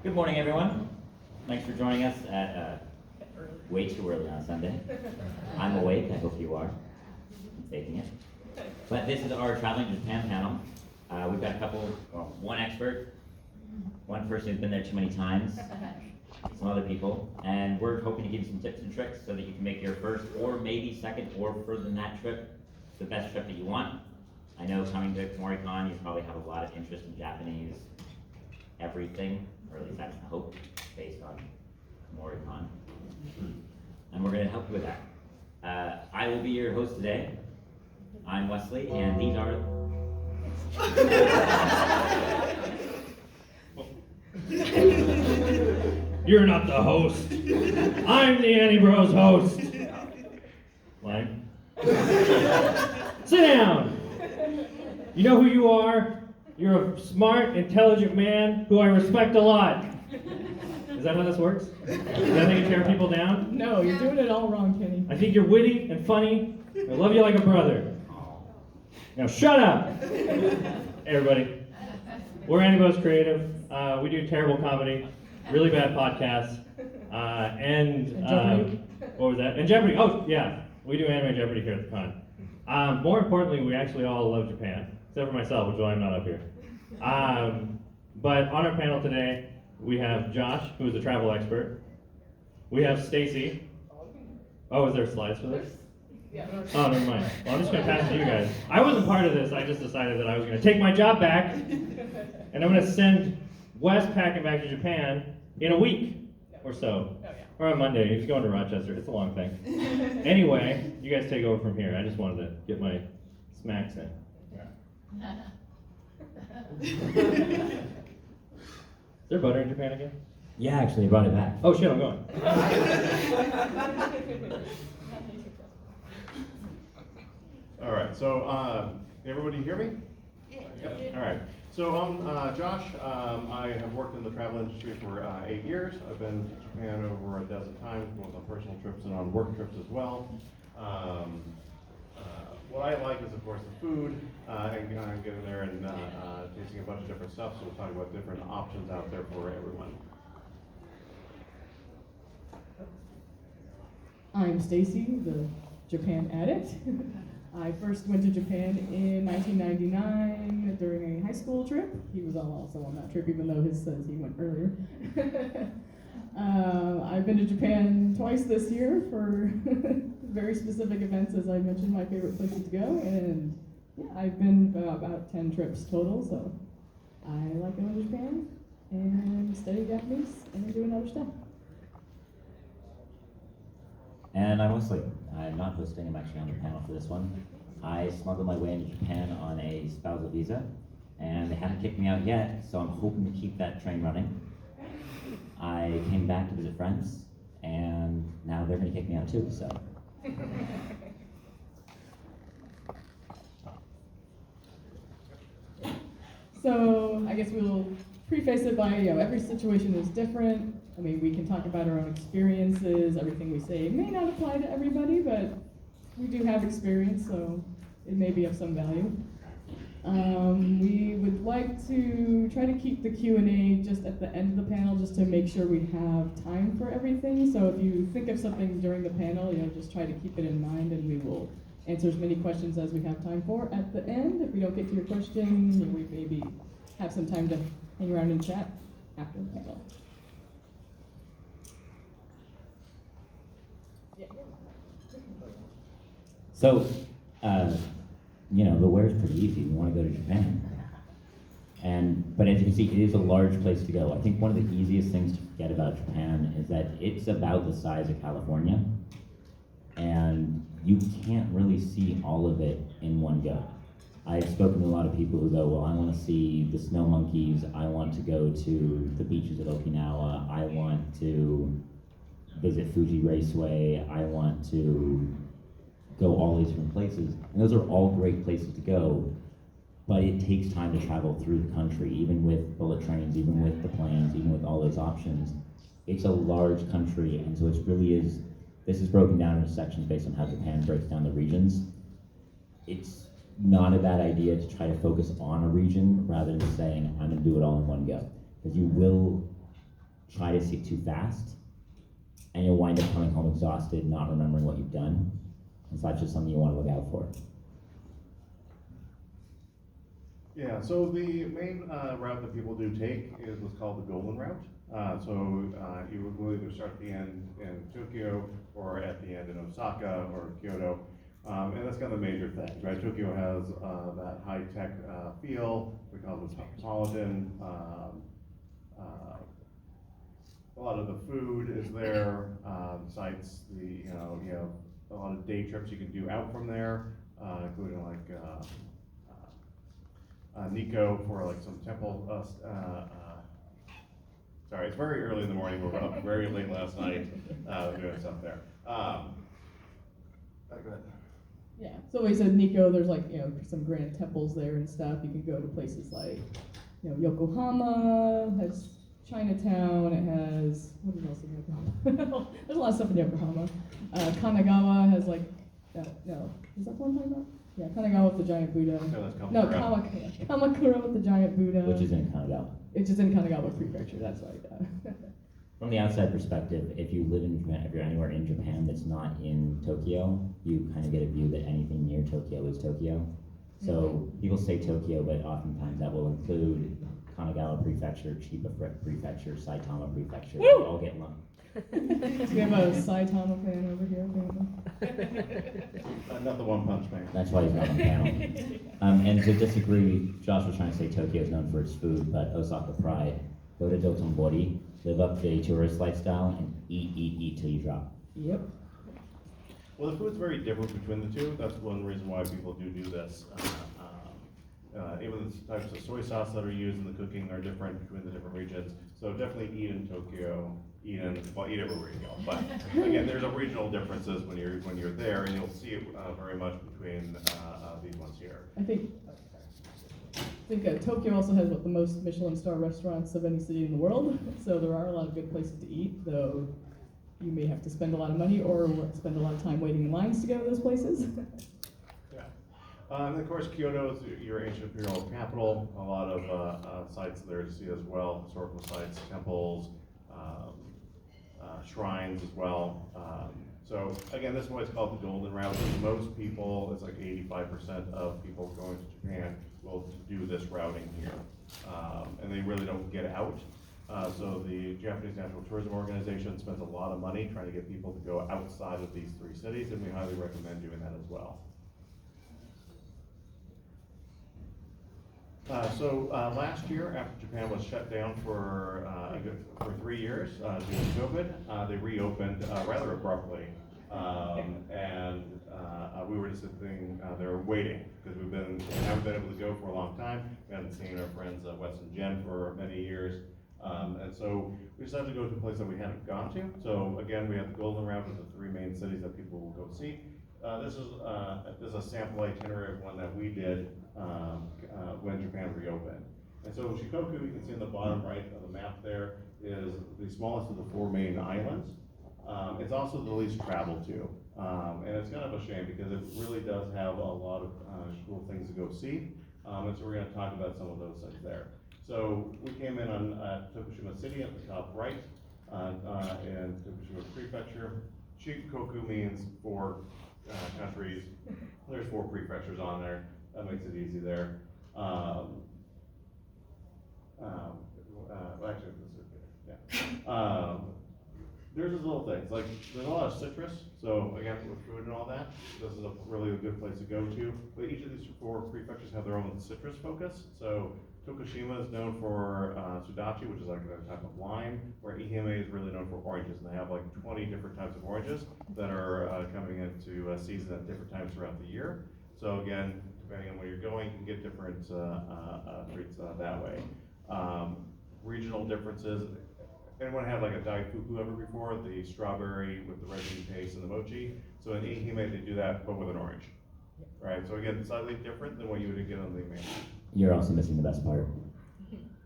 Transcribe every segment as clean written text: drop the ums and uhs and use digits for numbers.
Good morning, everyone. Thanks for joining us at way too early on a Sunday. I'm awake. I hope you are. I'm faking it. But this is our Traveling to Japan panel. We've got one expert, one person who's been there too many times, some other people, and we're hoping to give you some tips and tricks so that you can make your first or maybe second or further than that trip the best trip that you want. I know coming to Kumoricon, you probably have a lot of interest in Japanese everything, or at least that's the hope, based on Kumoricon. And we're going to help you with that. I will be your host today. I'm Wesley, and these are... You're not the host. I'm the Annie Bros host. Line. Sit down. You know who you are? You're a smart, intelligent man who I respect a lot. Is that how this works? Is that how you tear people down? No, you're doing it all wrong, Kenny. I think you're witty and funny. I love you like a brother. Now shut up! Hey everybody. We're Annie Bros Creative. We do terrible comedy, really bad podcasts, and what was that? And Jeopardy. Oh yeah, we do Anime Jeopardy here at the con. More importantly, we actually all love Japan, except for myself, which is why I'm not up here. But on our panel today, we have Josh, who is a travel expert. We have Stacy. Oh, is there slides for this? Yeah. Oh, never mind. Well, I'm just going to pass it to you guys. I wasn't part of this. I just decided that I was going to take my job back, and I'm going to send Wes packing back to Japan in a week or so. Oh, yeah. Or on Monday. He's going to Rochester. It's a long thing. Anyway, you guys take over from here. I just wanted to get my smacks in. Is there butter in Japan again? Yeah, actually, I brought it back. Oh shit, I'm going. All right, so everybody hear me? Yeah. All right, so I'm Josh. I have worked in the travel industry for 8 years. I've been to Japan over a dozen times, both on personal trips and on work trips as well. What I like is, of course, the food, and getting there and tasting a bunch of different stuff, so we'll talk about different options out there for everyone. I'm Stacy, the Japan addict. I first went to Japan in 1999 during a high school trip. He was also on that trip, even though his says he went earlier. I've been to Japan twice this year for very specific events, as I mentioned, my favorite places to go. And yeah, I've been about 10 trips total, so I like going to Japan and study Japanese and doing other stuff. And I'm Wesley. I'm not hosting, I'm actually on the panel for this one. I smuggled my way into Japan on a spousal visa, and they haven't kicked me out yet, so I'm hoping to keep that train running. I came back to visit friends, and now they're going to kick me out too, so. So I guess we'll preface it by, every situation is different. I mean, we can talk about our own experiences. Everything we say may not apply to everybody, but we do have experience, so it may be of some value. We would like to try to keep the Q&A just at the end of the panel, just to make sure we have time for everything. So if you think of something during the panel, just try to keep it in mind, and we will answer as many questions as we have time for at the end. If we don't get to your question, we maybe have some time to hang around and chat after the panel. So, the where's pretty easy. You want to go to Japan. But as you can see, it is a large place to go. I think one of the easiest things to forget about Japan is that it's about the size of California, and you can't really see all of it in one go. I've spoken to a lot of people who go, well, I want to see the snow monkeys, I want to go to the beaches of Okinawa, I want to visit Fuji Raceway, I want to go all these different places. And those are all great places to go, but it takes time to travel through the country, even with bullet trains, even with the planes, even with all those options. It's a large country, and so this is broken down into sections based on how Japan breaks down the regions. It's not a bad idea to try to focus on a region rather than saying, I'm going to do it all in one go. Because you will try to see it too fast, and you'll wind up coming home exhausted, not remembering what you've done. And so that's just something you want to look out for. Yeah, so the main route that people do take is what's called the Golden Route. You will either start at the end in Tokyo or at the end in Osaka or Kyoto. And that's kind of the major thing, right? Tokyo has that high-tech feel. We call it cosmopolitan. A lot of the food is there. Sites, you have a lot of day trips you can do out from there, including like Nikko for like some temple. Sorry, it's very early in the morning. We were up very late last night doing stuff there. Go ahead. Yeah, so we said Nikko, there's like, some grand temples there and stuff. You can go to places like, Yokohama has Chinatown, it has, what else in Yokohama? There's a lot of stuff in Yokohama. Kanagawa has like, no, is that the one I'm talking about? Yeah, Kanagawa with the giant Buddha. No, that's No, Kamakura. Kamakura with the giant Buddha. Which is in Kanagawa. It's just in Kanagawa Prefecture, that's right. From the outside perspective, if you live in Japan, if you're anywhere in Japan that's not in Tokyo, you kind of get a view that anything near Tokyo is Tokyo. So people say Tokyo, but oftentimes that will include Kanagawa Prefecture, Chiba Prefecture, Saitama Prefecture. They all get lumped. So we have a Saitama fan over here, apparently. Not the One Punch Man. That's why he's not on the panel. And to disagree, Josh was trying to say Tokyo is known for its food, but Osaka Pride, go to Dotonbori, live up the tourist lifestyle, and eat till you drop. Yep. Well, the food's very different between the two. That's one reason why people do this. Even the types of soy sauce that are used in the cooking are different between the different regions. So definitely eat in Tokyo, eat everywhere you go. But again, there's a regional differences when you're there, and you'll see it very much between these ones here. I think Tokyo also has the most Michelin star restaurants of any city in the world, so there are a lot of good places to eat, though you may have to spend a lot of money or spend a lot of time waiting in lines to go to those places. Yeah. And of course, Kyoto is your ancient imperial capital. A lot of sites there to see as well, historical sites, temples, shrines as well. So again, this is why it's called the Golden Route. Most people, it's like 85% of people going to Japan will do this routing here. And they really don't get out. So the Japanese National Tourism Organization spends a lot of money trying to get people to go outside of these three cities, and we highly recommend doing that as well. Last year, after Japan was shut down for 3 years due to COVID, they reopened rather abruptly. We were just sitting there waiting because we haven't been able to go for a long time. We hadn't seen our friends Wes and Jen for many years. And so we decided to go to a place that we hadn't gone to. So again, we have the Golden Route with the 3 main cities that people will go see. This is a sample itinerary of one that we did when Japan reopened. And so Shikoku, you can see in the bottom right of the map there, is the smallest of the 4 main islands. It's also the least traveled to. And it's kind of a shame because it really does have a lot of cool things to go see. And so we're going to talk about some of those things there. So we came in on Tokushima City at the top right, in Tokushima Prefecture. Shikoku means 4 countries. There's 4 prefectures on there. That makes it easy there. Actually, yeah. There's these little things, like there's a lot of citrus, so again, with food and all that, this is a really good place to go to. But each of these 4 prefectures have their own citrus focus. So Tokushima is known for sudachi, which is like a type of lime, where Ehime is really known for oranges, and they have like 20 different types of oranges that are coming into season at different times throughout the year. So again, depending on where you're going, you can get different treats that way. Regional differences. Anyone had like a daifuku ever before? The strawberry with the red bean paste and the mochi. So in Ehime, they do that, but with an orange. Right, so again, slightly different than what you would get on the main. You're also missing the best part.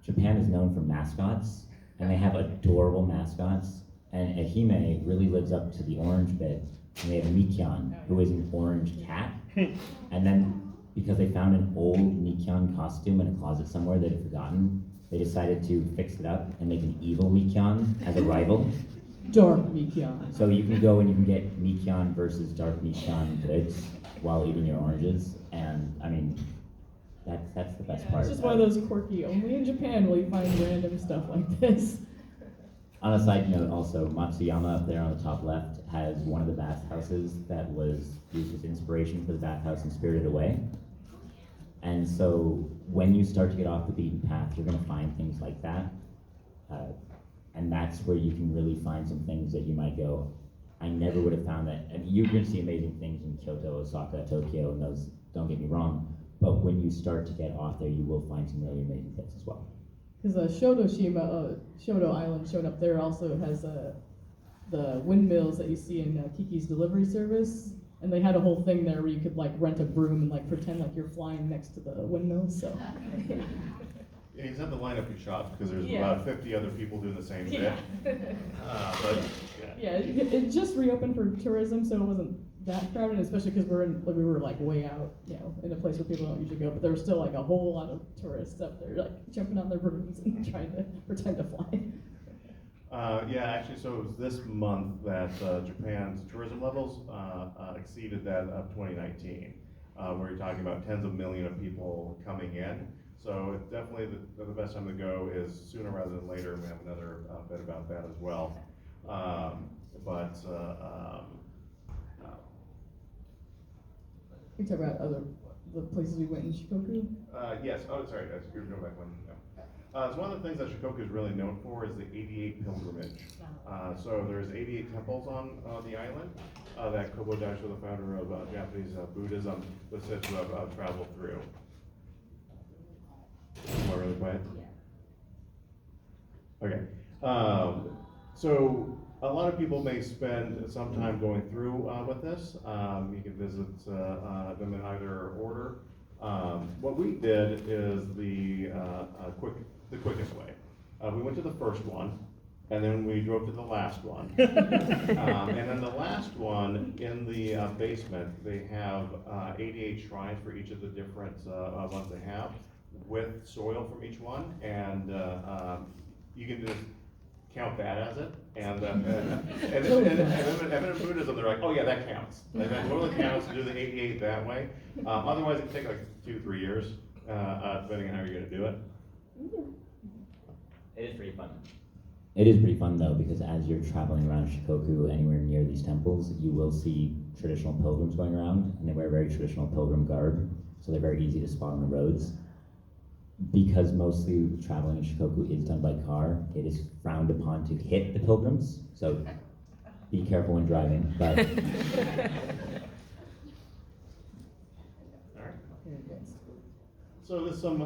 Japan is known for mascots, and they have adorable mascots. And Ehime really lives up to the orange bit. And they have Mikyan, who is an orange cat. And then because they found an old Mikyon costume in a closet somewhere that had forgotten, they decided to fix it up and make an evil Mikyon as a rival. Dark Mikyon. So you can go and you can get Mikyon versus Dark Mikyon goods while eating your oranges, and I mean, that's the best part. It's just one of those quirky, only in Japan will you find random stuff like this. On a side note, also, Matsuyama up there on the top left has one of the bathhouses that was used as inspiration for the bathhouse in Spirited Away. And so when you start to get off the beaten path, you're going to find things like that. And that's where you can really find some things that you might go, I never would have found that. And you're going to see amazing things in Kyoto, Osaka, Tokyo, and those, don't get me wrong. But when you start to get off there, you will find some really amazing things as well. Because Shodo Island shown up there also has the windmills that you see in Kiki's delivery service. And they had a whole thing there where you could like rent a broom and like pretend like you're flying next to the windmills. So. Yeah, you just have to line up your shots because there's Yeah. about 50 other people doing the same bit. But Yeah, it just reopened for tourism, so it wasn't that crowded, especially because we were like way out, in a place where people don't usually go. But there was still like a whole lot of tourists up there, like jumping on their brooms and trying to pretend to fly. Yeah, actually, so it was this month that Japan's tourism levels exceeded that of 2019. Where you're talking about tens of millions of people coming in. So it's definitely the best time to go is sooner rather than later. We have another bit about that as well. We talk about the places we went in Shikoku. Yes, sorry, you're going back one. Yeah. So one of the things that Shikoku is really known for is the 88 pilgrimage. So there's 88 temples on the island that Kobodasho, the founder of Japanese Buddhism, was said to have traveled through. Am I really quiet? Okay. So a lot of people may spend some time going through with this. You can visit them in either order. What we did is the quickest way. We went to the first one, and then we drove to the last one. And then the last one, in the basement, they have 88 shrines for each of the different ones they have, with soil from each one, and you can just count that as it. And then in Buddhism, they're like, oh yeah, that counts. And that totally counts to do the 88 that way. Otherwise, it can take like 2-3 years, depending on how you're going to do it. It is pretty fun. It is pretty fun though, because as you're traveling around Shikoku, anywhere near these temples, you will see traditional pilgrims going around, and they wear very traditional pilgrim garb, so they're very easy to spot on the roads. Because mostly traveling in Shikoku is done by car, it is frowned upon to hit the pilgrims, so be careful when driving. But All right. So there's some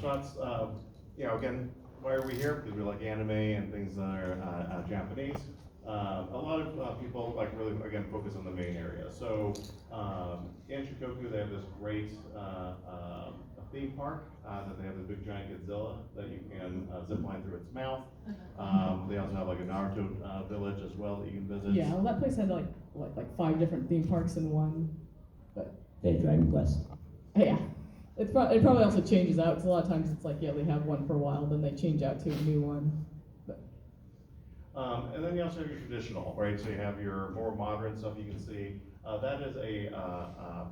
shots. Again, why are we here? Because we like anime and things that are Japanese. A lot of people really again focus on the main area. So in Shikoku, they have this great theme park that they have the big giant Godzilla that you can zip line through its mouth. They also have like a Naruto village as well that you can visit. Yeah, well, that place had like 5 different theme parks in one. But they have Dragon Quest. yeah, it probably also changes out because a lot of times it's like, yeah, they have one for a while, then they change out to a new one. But and then you also have your traditional, right? So you have your more modern stuff you can see. That is a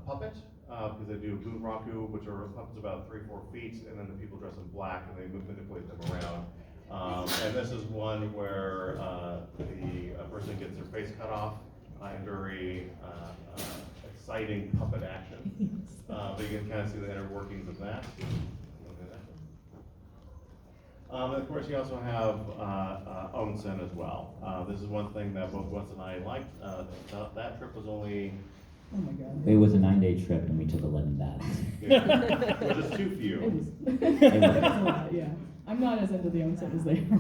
puppet. Because they do bunraku, which are puppets about 3-4 feet, and then the people dress in black and they manipulate them around. And this is one where the person gets their face cut off in very exciting puppet action. But you can kind of see the inner workings of that. And of course, you also have onsen as well. This is one thing that both Wes and I liked. That trip was only. oh my god. It was a 9-day trip and we took 11 baths. Which is too It few. was, it was a lot, yeah. I'm not as into the onsen as they are,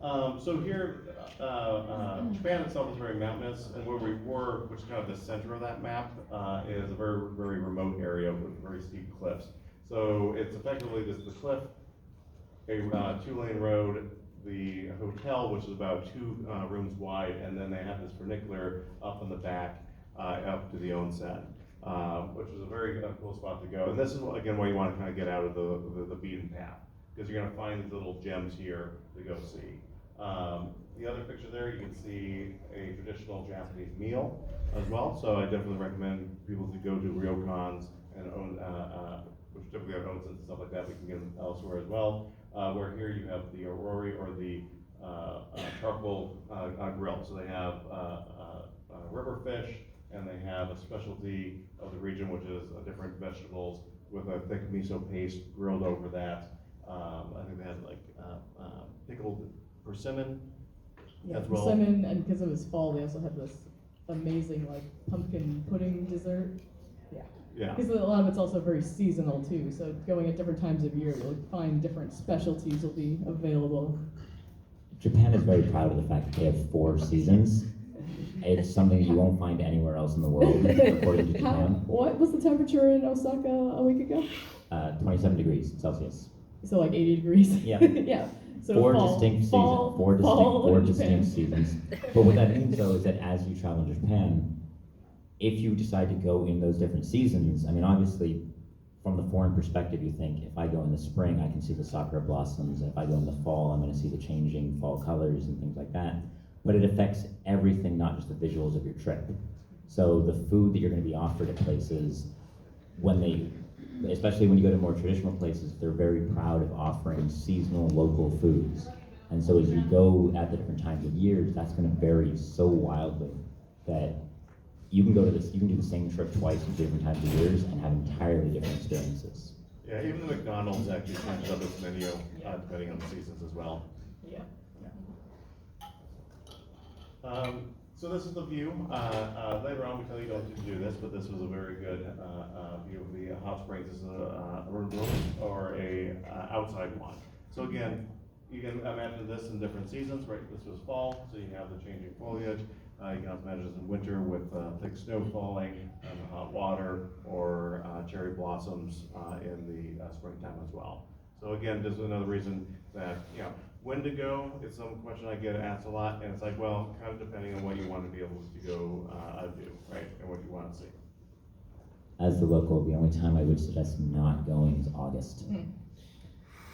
but. So here, Japan itself is very mountainous, and where we were, which is kind of the center of that map, is a very, very remote area with very steep cliffs. So it's effectively just the cliff, a 2-lane road, the hotel, which is about 2 rooms wide, and then they have this funicular up in the back, up to the onsen. which is a very cool spot to go. And this is, again, why you want to kind of get out of the beaten path, because you're going to find these little gems here to go see. The other picture there, you can see a traditional Japanese meal as well. So I definitely recommend people to go to ryokans and own, which typically have onsens and stuff like that. We can get them elsewhere as well. Where here you have the orori, or the charcoal grill. So they have river fish, and they have a specialty of the region, which is different vegetables with a thick miso paste grilled over that. I think they had like pickled persimmon Yeah, as well. persimmon, and because it was fall, they also had this amazing like pumpkin pudding dessert. Yeah. Because a lot of it's also very seasonal too, so going at different times of year, you'll find different specialties will be available. Japan is very proud of the fact that they have 4 seasons. It's something you won't find anywhere else in the world, according to Japan. What was the temperature in Osaka a week ago? 27 degrees Celsius. So like 80 degrees? Yeah. Yeah. So Four fall, distinct seasons. fall, Four fall in distinct Japan. seasons. But what that means, though, is that as you travel in Japan, if you decide to go in those different seasons, I mean, obviously, from the foreign perspective, you think, if I go in the spring, I can see the sakura blossoms. If I go in the fall, I'm going to see the changing fall colors and things like that. But it affects everything, not just the visuals of your trip. So the food that you're going to be offered at places, especially when you go to more traditional places, they're very proud of offering seasonal local foods. And so as you go at the different times of years, that's going to vary so wildly that you can do the same trip twice at different times of years and have entirely different experiences. Yeah, even the McDonald's actually changes up its menu depending on the seasons as well. Yeah. So this is the view. Later on, we tell you don't do this, but this was a very good view of the hot springs. This is a room or a outside one. So again, you can imagine this in different seasons, right? This was fall, so you have the changing foliage. You can also imagine this in winter with thick snow falling and hot water, or cherry blossoms in the springtime as well. So again, this is another reason that, when to go is some question I get asked a lot, and it's like, well, kind of depending on what you want to be able to go do, right, and what you want to see. As the local, the only time I would suggest not going is August.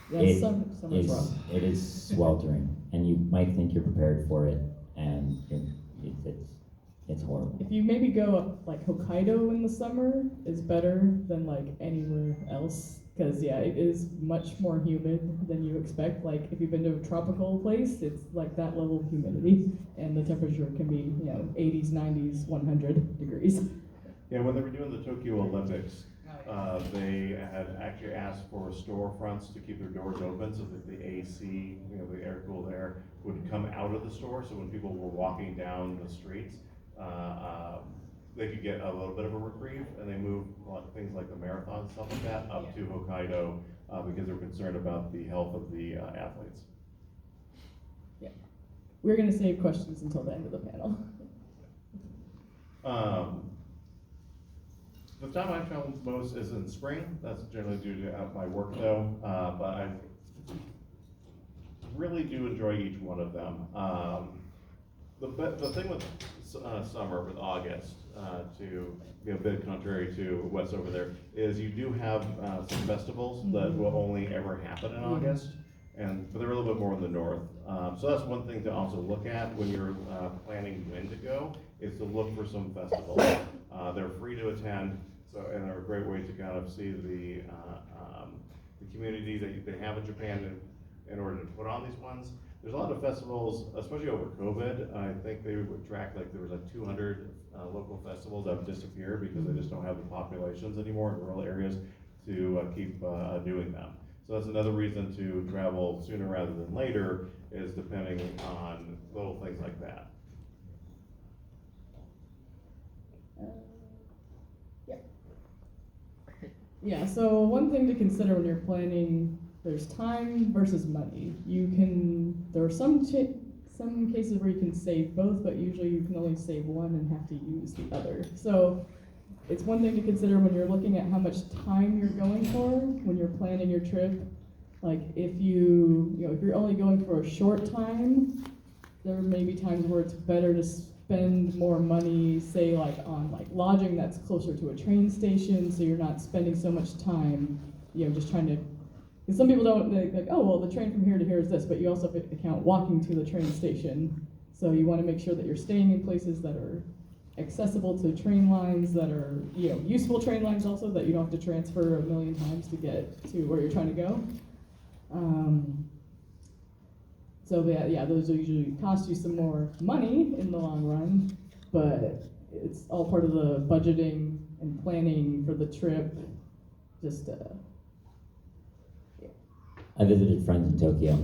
Yeah, summer's rough. It is sweltering, and you might think you're prepared for it, and it's horrible. If you maybe go up like Hokkaido in the summer is better than like anywhere else, because it is much more humid than you expect. Like if you've been to a tropical place, it's like that level of humidity, and the temperature can be 80s, 90s, 100 degrees. Yeah, when they were doing the Tokyo Olympics, they had actually asked for storefronts to keep their doors open so that the AC, the air-cooled air, would come out of the store. So when people were walking down the streets, they could get a little bit of a reprieve, and they moved things like the marathon, stuff like that, up to Hokkaido because they're concerned about the health of the athletes. Yeah, we're gonna save questions until the end of the panel. The time I've traveled most is in spring. That's generally due to my work, though. But I really do enjoy each one of them. The thing with summer, with August, to be a bit contrary to what's over there, is you do have some festivals that will only ever happen in August, but they're a little bit more in the north. So that's one thing to also look at when you're planning when to go, is to look for some festivals. They're free to attend, and they're a great way to kind of see the community that they have in Japan in order to put on these ones. There's a lot of festivals, especially over COVID. I think they would track there was 200 local festivals that have disappeared because they just don't have the populations anymore in rural areas to keep doing them. So that's another reason to travel sooner rather than later, is depending on little things like that. Yeah, so one thing to consider when you're planning, there's time versus money. There are some cases where you can save both, but usually you can only save one and have to use the other. So it's one thing to consider when you're looking at how much time you're going for, when you're planning your trip. Like if you're only going for a short time, there may be times where it's better to spend more money, say like on like lodging that's closer to a train station, so you're not spending so much time, just trying to. Because some people don't like, oh well, the train from here to here is this, but you also have to account walking to the train station. So you want to make sure that you're staying in places that are accessible to train lines, that are useful train lines also, that you don't have to transfer a million times to get to where you're trying to go. So yeah, those will usually cost you some more money in the long run, but it's all part of the budgeting and planning for the trip. Just I visited friends in Tokyo,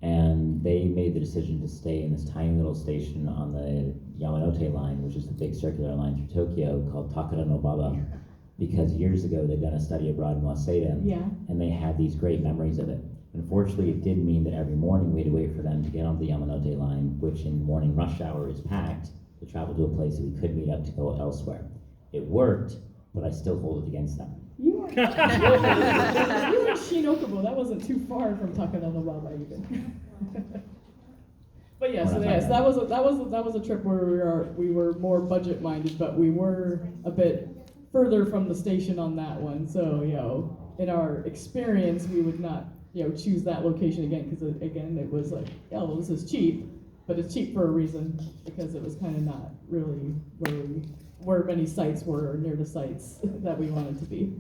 and they made the decision to stay in this tiny little station on the Yamanote line, which is the big circular line through Tokyo called Takara no Baba, because years ago they'd done a study abroad in Waseda, and they had these great memories of it. Unfortunately, it did mean that every morning we had to wait for them to get on the Yamanote line, which in morning rush hour is packed, to travel to a place that we could meet up to go elsewhere. It worked, but I still hold it against them. You were in Shinokubo. That wasn't too far from Takara no Baba even. But yeah, so that was a trip where we were more budget minded, but we were a bit further from the station on that one. So in our experience, we would not choose that location again, because again it was like, well, this is cheap, but it's cheap for a reason, because it was kind of not really where many sites were, or near the sites that we wanted to be.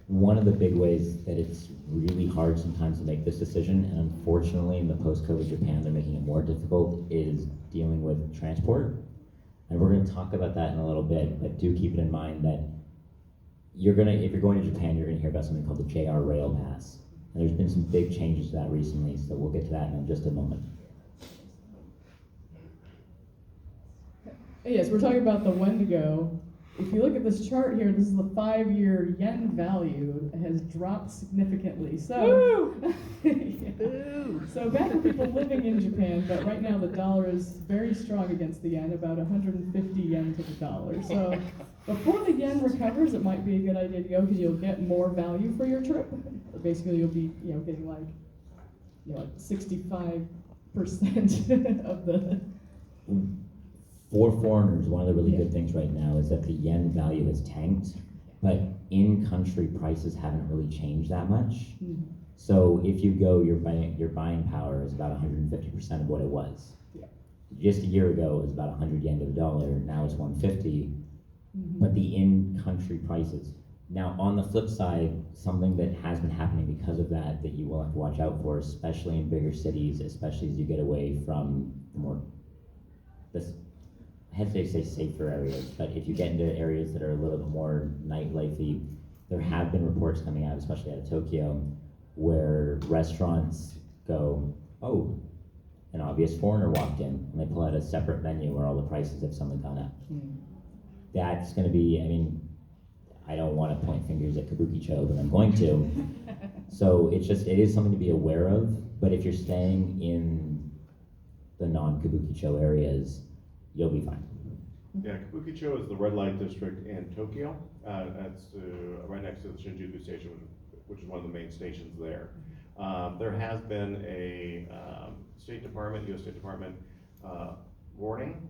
One of the big ways that it's really hard sometimes to make this decision, and unfortunately in the post-COVID Japan they're making it more difficult, is dealing with transport. And we're going to talk about that in a little bit, but do keep it in mind that if you're going to Japan, you're going to hear about something called the JR Rail Pass. And there's been some big changes to that recently, so we'll get to that in just a moment. Yes, we're talking about the Wendigo. If you look at this chart here, this is the 5-year yen value. It has dropped significantly. So, so bad for people living in Japan, but right now the dollar is very strong against the yen, about 150 yen to the dollar. So before the yen recovers, it might be a good idea to go, because you'll get more value for your trip. Basically, you'll be getting like 65% of the. For foreigners, one of the really good things right now is that the yen value has tanked, but in-country prices haven't really changed that much. Mm-hmm. So if you go, your buying power is about 150% of what it was. Yeah. Just a year ago, it was about 100 yen to the dollar. Now it's 150. Mm-hmm. But the in-country prices. Now, on the flip side, something that has been happening because of that you will have to watch out for, especially in bigger cities, especially as you get away from I hesitate to say safer areas, but if you get into areas that are a little bit more nightlifey, there have been reports coming out, especially out of Tokyo, where restaurants go, oh, an obvious foreigner walked in, and they pull out a separate menu where all the prices have suddenly gone up. That's going to be, I don't want to point fingers at Kabukicho, but I'm going to. So it is something to be aware of, but if you're staying in the non-Kabukicho areas, you'll be fine. Yeah, Kabukicho is the red light district in Tokyo. That's right next to the Shinjuku station, which is one of the main stations there. There has been a U.S. State Department warning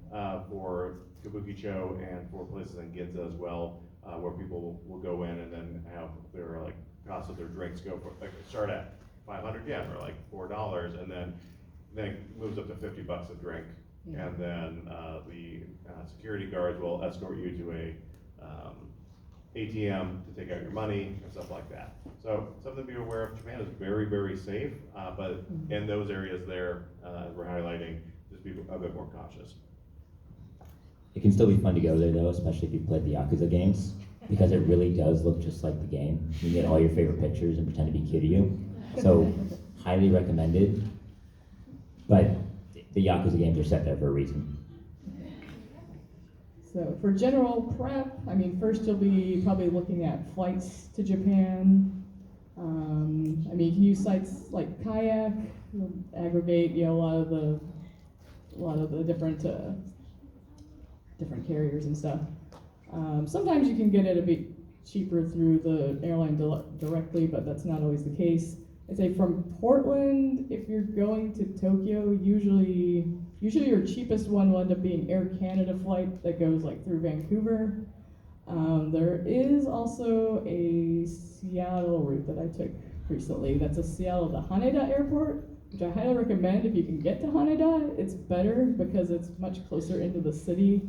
for Kabukicho and for places in Ginza as well, where people will go in and then have their cost of their drinks go for start at 500 yen or $4, and then it moves up to $50 a drink. Yeah. And then the security guards will escort you to a ATM to take out your money and stuff like that. So something to be aware of. Japan is very, very safe, but in those areas there, as we're highlighting, just be a bit more cautious. It can still be fun to go there though, especially if you've played the Yakuza games, because it really does look just like the game. You get all your favorite pictures and pretend to be cute to you. So highly recommended. But the Yakuza games are set there for a reason. So for general prep, first you'll be probably looking at flights to Japan. You can use sites like Kayak, aggregate a lot of the different carriers and stuff. Sometimes you can get it a bit cheaper through the airline directly, but that's not always the case. I'd say from Portland, if you're going to Tokyo, usually your cheapest one will end up being Air Canada flight that goes like through Vancouver. There is also a Seattle route that I took recently. That's a Seattle to Haneda Airport, which I highly recommend if you can get to Haneda. It's better because it's much closer into the city,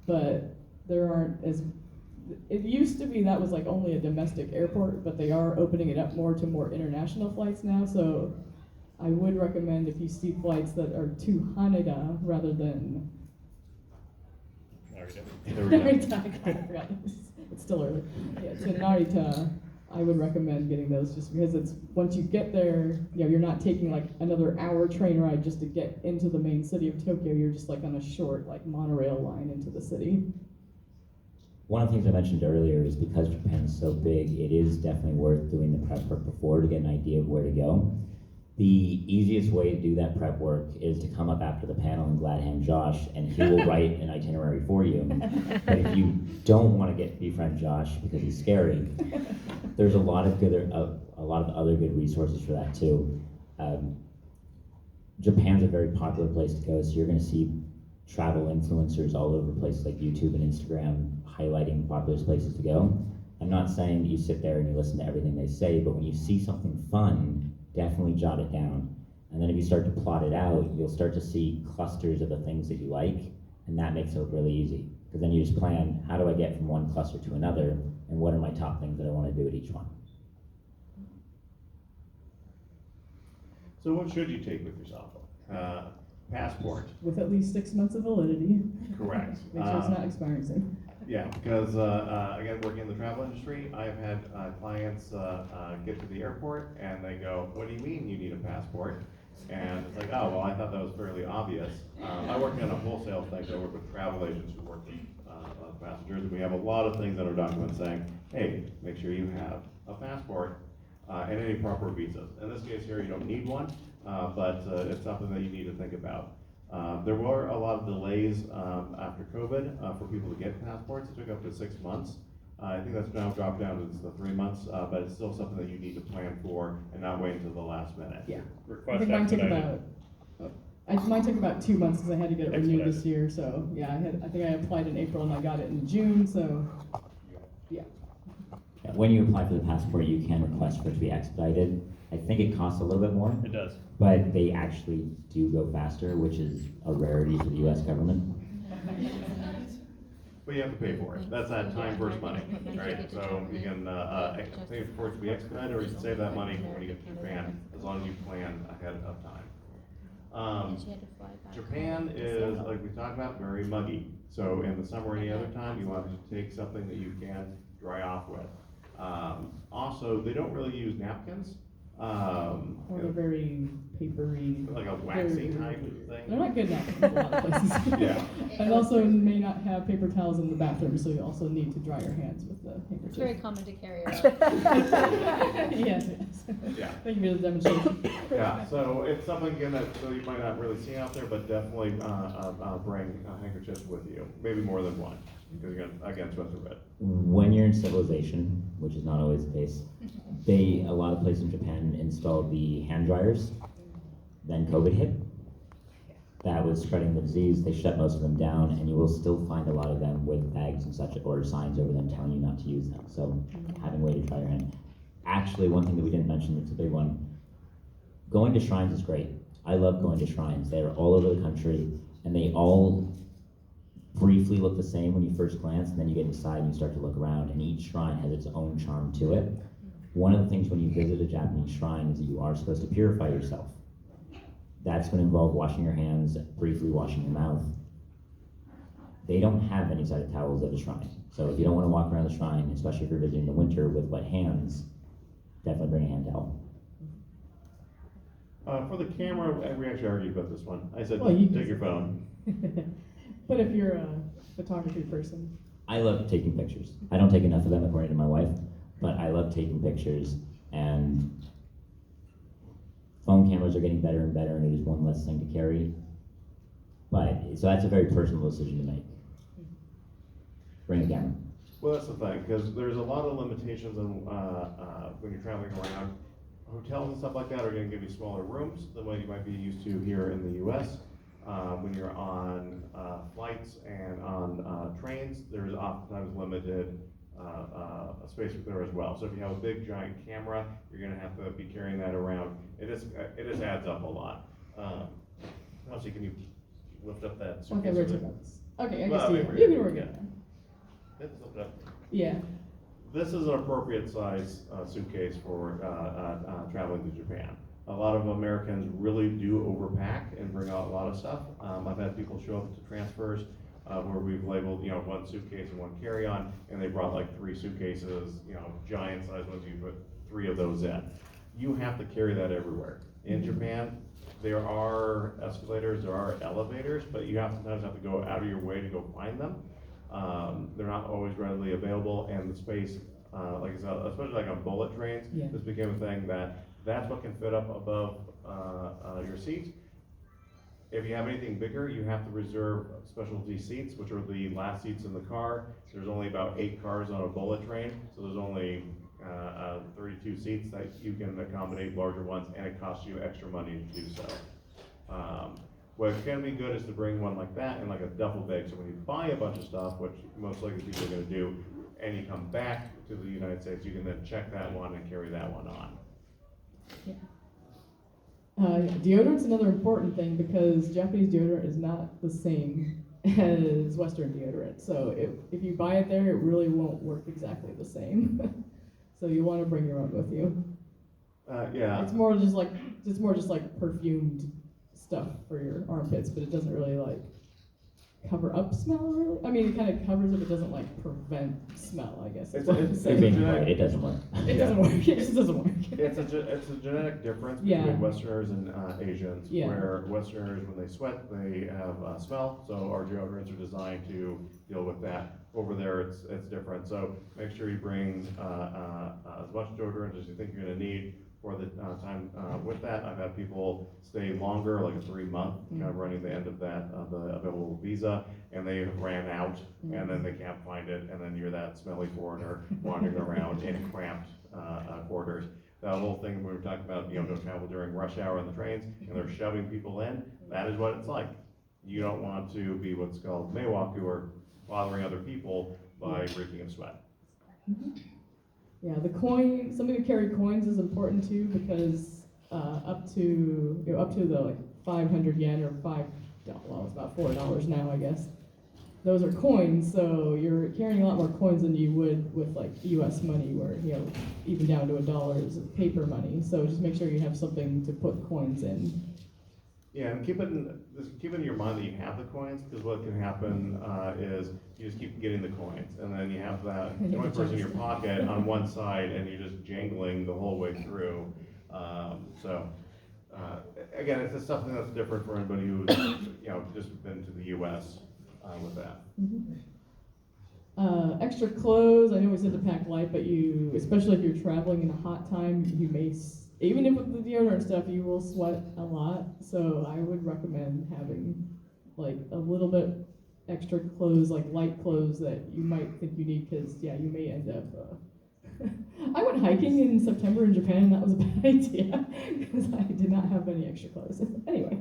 but there aren't as. It used to be that was like only a domestic airport, but they are opening it up more to more international flights now. So I would recommend if you see flights that are to Haneda rather than Narita. I forgot. It's still early. Yeah, to Narita, I would recommend getting those just because it's once you get there, you're not taking like another hour train ride just to get into the main city of Tokyo. You're just like on a short like monorail line into the city. One of the things I mentioned earlier is because Japan's so big, it is definitely worth doing the prep work before to get an idea of where to go. The easiest way to do that prep work is to come up after the panel and glad hand Josh, and he will write an itinerary for you. But if you don't want to befriend Josh because he's scary, there's a lot of other good resources for that too. Japan's a very popular place to go, so you're going to see travel influencers all over places like YouTube and Instagram highlighting popular places to go. I'm not saying that you sit there and you listen to everything they say, but when you see something fun, definitely jot it down. And then if you start to plot it out, you'll start to see clusters of the things that you like, and that makes it look really easy. Because then you just plan, how do I get from one cluster to another, and what are my top things that I want to do at each one? So what should you take with yourself? Passport. With at least 6 months of validity. Correct. Make sure it's not expiring soon. Yeah, because again, working in the travel industry, I've had clients get to the airport and they go, "What do you mean you need a passport?" And it's like, "Oh, well, I thought that was fairly obvious." I work in a wholesale thing, so I work with travel agents who work with passengers, and we have a lot of things in our documents saying, "Hey, make sure you have a passport and any proper visas." In this case here, you don't need one, but it's something that you need to think about. There were a lot of delays after COVID for people to get passports. It took up to 6 months. I think that's now dropped down to the 3 months, but it's still something that you need to plan for and not wait until the last minute. Yeah. I Request think mine took expedited. mine took about 2 months because I had to get it renewed this Expedited. year. So yeah, I think I applied in April and I got it in June. So yeah. When you apply for the passport, you can request for it to be expedited. I think it costs a little bit more, It does. but they actually do go faster, which is a rarity for the US government. But you have to pay for it. That's that time versus money, right? So you can pay for it to be expedited, or you can save that money when you get to Japan, as long as you plan ahead of time. Japan is, like we talked about, very muggy. So in the summer or any other time, you want to take something that you can dry off with. Also, they don't really use napkins. Or they're very papery. Like a waxy Very- type of thing. They're not good enough in a lot of places. Yeah. And also may not have paper towels in the bathroom, so you also need to dry your hands with the handkerchief. It's very common to carry around. Yes, yes. Yeah. Thank you for the demonstration. Yeah, so it's something again that so you might not really see out there, but definitely bring handkerchiefs with you, maybe more than one, because you're gonna again sweat through it. When you're in civilization, which is not always the case, a lot of places in Japan installed the hand dryers. Then COVID hit. That was spreading the disease. They shut most of them down, and you will still find a lot of them with bags and such, or signs over them telling you not to use them. So having a way to dry your hand. Actually, one thing that we didn't mention that's a big one, going to shrines is great. I love going to shrines. They're all over the country, and they all briefly look the same when you first glance, and then you get inside and you start to look around, and each shrine has its own charm to it. One of the things when you visit a Japanese shrine is that you are supposed to purify yourself. That's going to involve washing your hands, briefly washing your mouth. They don't have any side of towels at the shrine. So if you don't want to walk around the shrine, especially if you're visiting in the winter with wet hands, definitely bring a hand towel. For the camera, we actually argued about this one. I said, Well, you take can- your phone. But if you're a photography person, I love taking pictures. I don't take enough of them according to my wife, but I love taking pictures, and phone cameras are getting better and better, and it is one less thing to carry. But, so that's a very personal decision to make. Bring a camera. Well, that's the thing, because there's a lot of limitations on when you're traveling around. hotels and stuff like that are gonna give you smaller rooms than what you might be used to here in the US. When you're on flights and on trains, there's oftentimes limited space there as well. So if you have a big giant camera, you're gonna have to be carrying that around. It just adds up a lot. Honestly, can you lift up that Okay, suitcase? we're over there? talking about this. Okay, I Well, can see it. maybe You we're can work good. it. Let's lift it up. Yeah. This is an appropriate size suitcase for traveling to Japan. A lot of Americans really do overpack and bring out a lot of stuff. I've had people show up to transfers where we've labeled, one suitcase and one carry-on, and they brought like 3 suitcases, giant size ones. You put 3 of those in. You have to carry that everywhere. In Japan, there are escalators, there are elevators, but you sometimes have to go out of your way to go find them. They're not always readily available, and the space, like I said, especially like on bullet trains, Yeah. this became a thing that's what can fit up above your seat. If you have anything bigger, you have to reserve specialty seats, which are the last seats in the car. There's only about 8 cars on a bullet train, so there's only 32 seats that you can accommodate larger ones, and it costs you extra money to do so. What can be good is to bring one like that in like a duffel bag, so when you buy a bunch of stuff, which most likely people are gonna do, and you come back to the United States, you can then check that one and carry that one on. Yeah. Deodorant's another important thing because Japanese deodorant is not the same as Western deodorant. So if you buy it there, it really won't work exactly the same. So you want to bring your own with you. Yeah. It's more just like perfumed stuff for your armpits, but it doesn't really like cover up smell. Really, I mean, it kind of covers it, but doesn't like prevent smell. I guess. Is what I'm You're saying. being right, it doesn't work. It doesn't work. It just doesn't work. It's a genetic difference Yeah. between Westerners and Asians, Yeah. where Westerners, when they sweat, they have smell, so our deodorants are designed to deal with that. Over there, it's different, so make sure you bring as much deodorant as you think you're gonna need for the time with that. I've had people stay longer, like a 3-month, kind of running the end of that, the available visa, and they ran out, and then they can't find it, and then you're that smelly foreigner wandering around in cramped quarters. That whole thing we were talking about, don't travel during rush hour on the trains, and they're shoving people in, that is what it's like. You don't want to be what's called meiwaku, or bothering other people by reeking of sweat. Yeah, something to carry coins is important too, because up to the like 500 yen or it's about $4 now, I guess. Those are coins, so you're carrying a lot more coins than you would with like U.S. money, where even down to $1 is paper money. So just make sure you have something to put coins in. Yeah, and keep in your mind that you have the coins, because what can happen is you just keep getting the coins, and then you have that coin purse in your pocket on one side, and you're just jangling the whole way through. Again, it's just something that's different for anybody who's just been to the U.S. With that. Extra clothes. I know we said to pack light, but especially if you're traveling in a hot time, you may. Even if with the deodorant stuff, you will sweat a lot, so I would recommend having like a little bit extra clothes, like light clothes that you might think you need, because you may end up. I went hiking in September in Japan, and that was a bad idea because I did not have any extra clothes. Anyway.